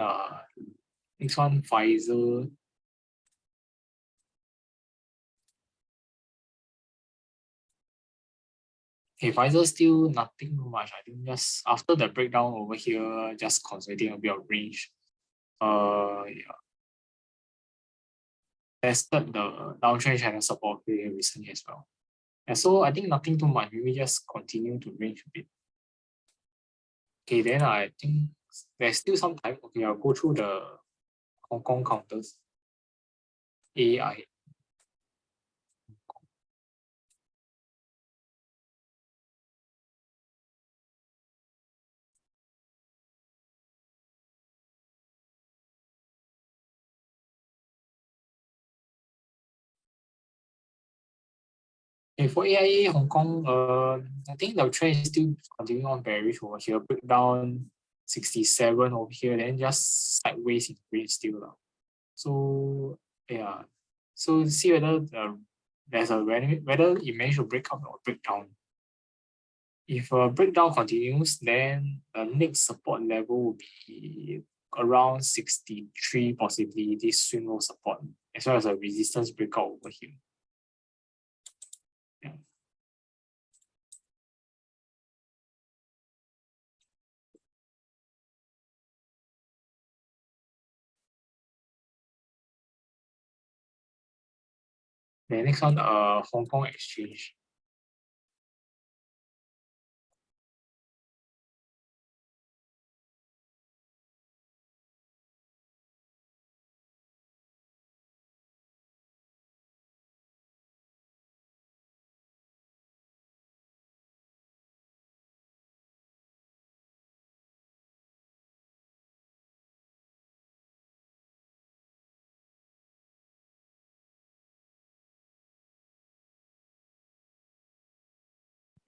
next one, Pfizer. Okay, Pfizer still nothing much. I think just after the breakdown over here, just consolidating a bit of range. Yeah. Tested the downtrend channel support here recently as well. And so I think nothing too much. Maybe just continue to range a bit. Okay, then I think there's still some time. Okay, I'll go through the Hong Kong counters. AI. Okay, for AIA Hong Kong, I think the trend is still continuing on bearish over here. Breakdown 67 over here, then just sideways in range still. So yeah, so see whether there's a whether it managed to break up or break down. If a breakdown continues, then the next support level will be around 63, possibly this swing low support, as well as a resistance breakout over here. Yeah. The next one, Hong Kong Exchange.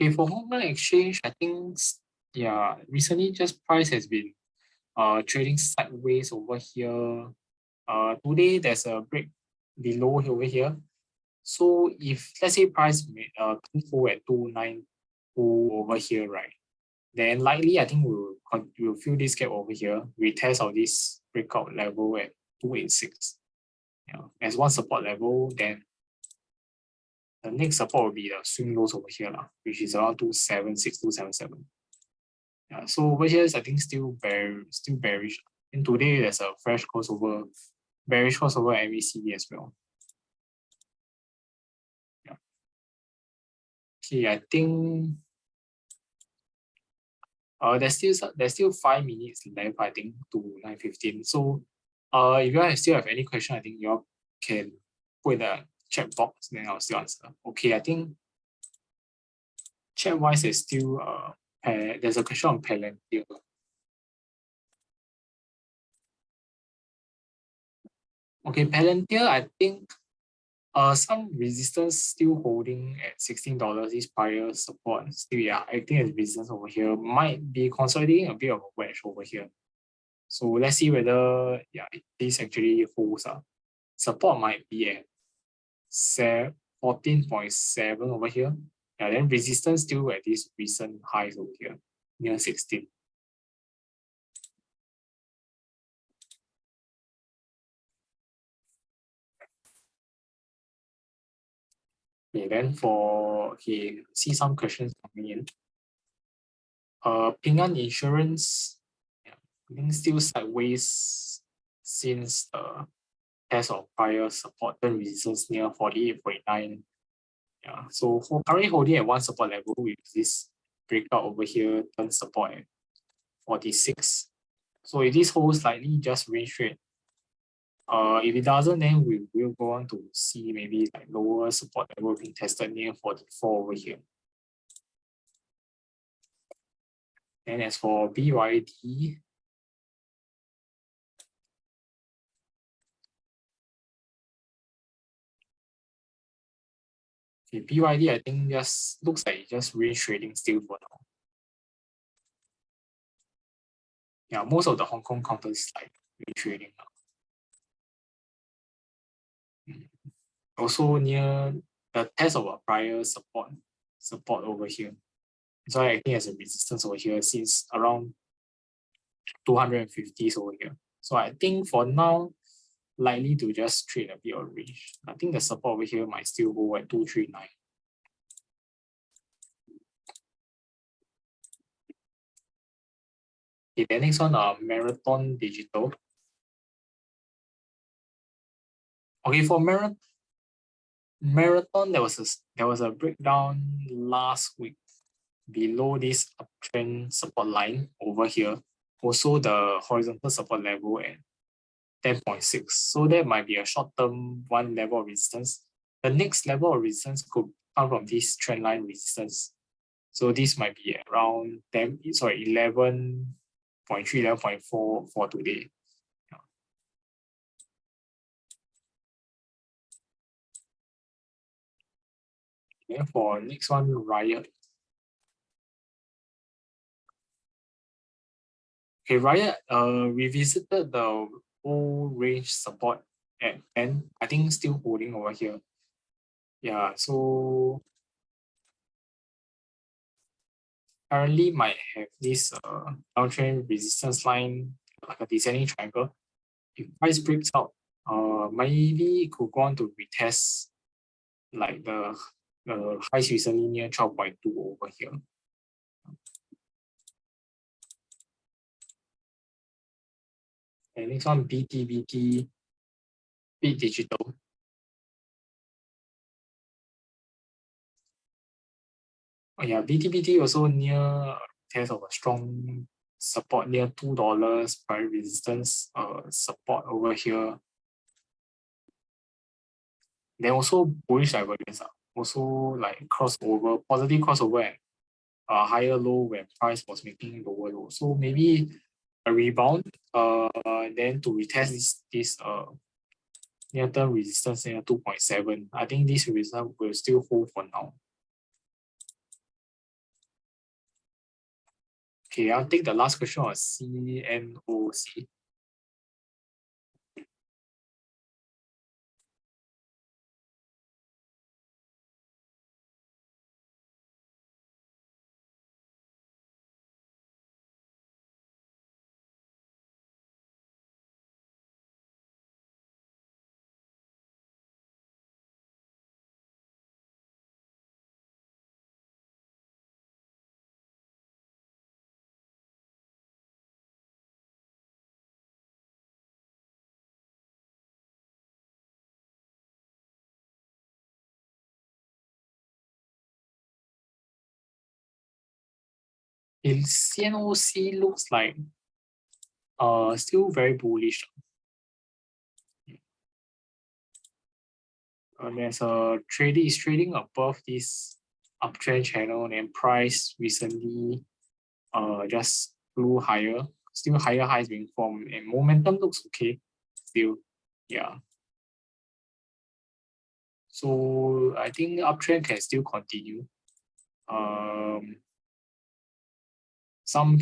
Okay, for Hong Kong Exchange, I think yeah, recently just price has been trading sideways over here. Today there's a break below over here. So if let's say price go at 292 over here, right? Then likely I think we'll fill this gap over here. We test out this breakout level at 286. Yeah, as one support level, then the next support will be the swing lows over here, which is around 276, 277. Yeah, so over here is I think still bearish. And today there's a fresh crossover, bearish crossover MACD as well. Yeah. Okay, I think there's still 5 minutes left, I think, to 9:15. So if you guys still have any question, I think you all can put in the chat box, then I'll still answer. Okay, I think chat wise, there's still there's a question on Palantir. Okay, Palantir, I think some resistance still holding at $16. This prior support still, yeah, I think it's resistance over here. Might be consolidating a bit of a wedge over here. So let's see whether this actually holds up. Support might be at 14.7 over here. Yeah, then resistance still at these recent highs over here, near 16. Okay, then see some questions coming in. Ping An Insurance, yeah, I think still sideways since the test of prior support and resistance near 48, 49. Yeah, so currently holding at one support level with this breakout over here, turn support at 46. So if this holds slightly, just range trade. If it doesn't, then we will go on to see maybe like lower support level being tested near 44 over here. And as for BYD, okay, BYD I think just looks like just range trading still for now. Yeah, most of the Hong Kong counters like range trading now. Also near the test of a prior support over here. So I think as a resistance over here since around 250s over here. So I think for now, likely to just trade a bit of range. I think the support over here might still go at 239. Okay, the next one, Marathon Digital. Okay, for Marathon, there was a breakdown last week below this uptrend support line over here. Also, the horizontal support level at 10.6. So that might be a short-term one level of resistance. The next level of resistance could come from this trend line resistance. So this might be around 11.3, 11.4 for today. Then for next one, Riot. Okay, Riot revisited the old range support at 10. I think still holding over here. Yeah, so currently might have this downtrend resistance line, like a descending triangle. If price breaks out, maybe it could go on to retest like the highs recently near 12.2 over here. And next one, BTBT, Bit Digital. Oh yeah, BTBT also near test of a strong support near $2 prior resistance support over here. Then also bullish divergence, also like crossover, positive crossover at a higher low when price was making lower low. So maybe a rebound, then to retest this near-term resistance near 2.7. I think this resistance will still hold for now. Okay, I'll take the last question on CNOC. CNOC looks like still very bullish. There's a trading above this uptrend channel, and price recently just flew higher. Still higher highs being formed, and momentum looks okay still. Yeah. So I think uptrend can still continue. Some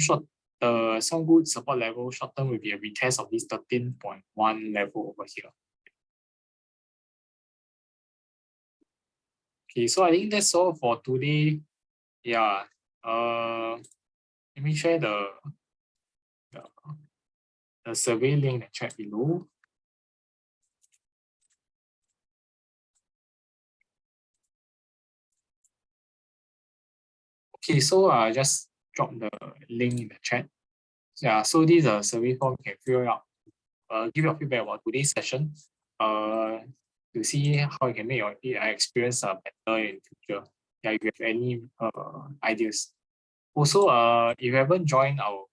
good support level short term will be a retest of this 13.1 level over here. Okay, so I think that's all for today. Yeah. Let me share the survey link in the chat below. Okay, so I just drop the link in the chat. Yeah, so this is a survey form you can fill out. Give your feedback about today's session. To see how you can make your experience better in the future. Yeah, if you have any ideas. Also, if you haven't joined our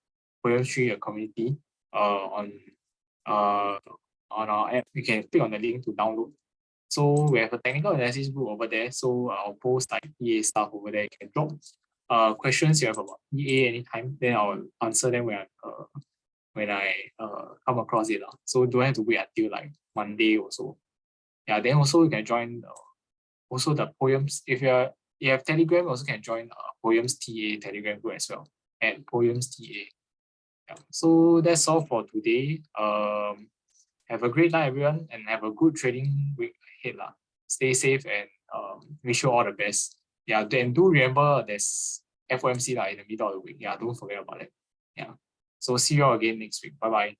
PhillipCapital community on our app, you can click on the link to download. So we have a technical analysis group over there. So I'll post like EA stuff over there. You can drop questions you have about EA anytime. Then I'll answer them when I come across it. So don't have to wait until like Monday or so. Yeah, then also you can join also the Poems. If you have Telegram, also can join Poems TA Telegram group as well at Poems TA. Yeah. So that's all for today. Have a great night, everyone, and have a good trading week ahead. Stay safe and wish you all the best. Yeah, and do remember there's FOMC in the middle of the week. Yeah, don't forget about it. Yeah. So see you all again next week. Bye bye.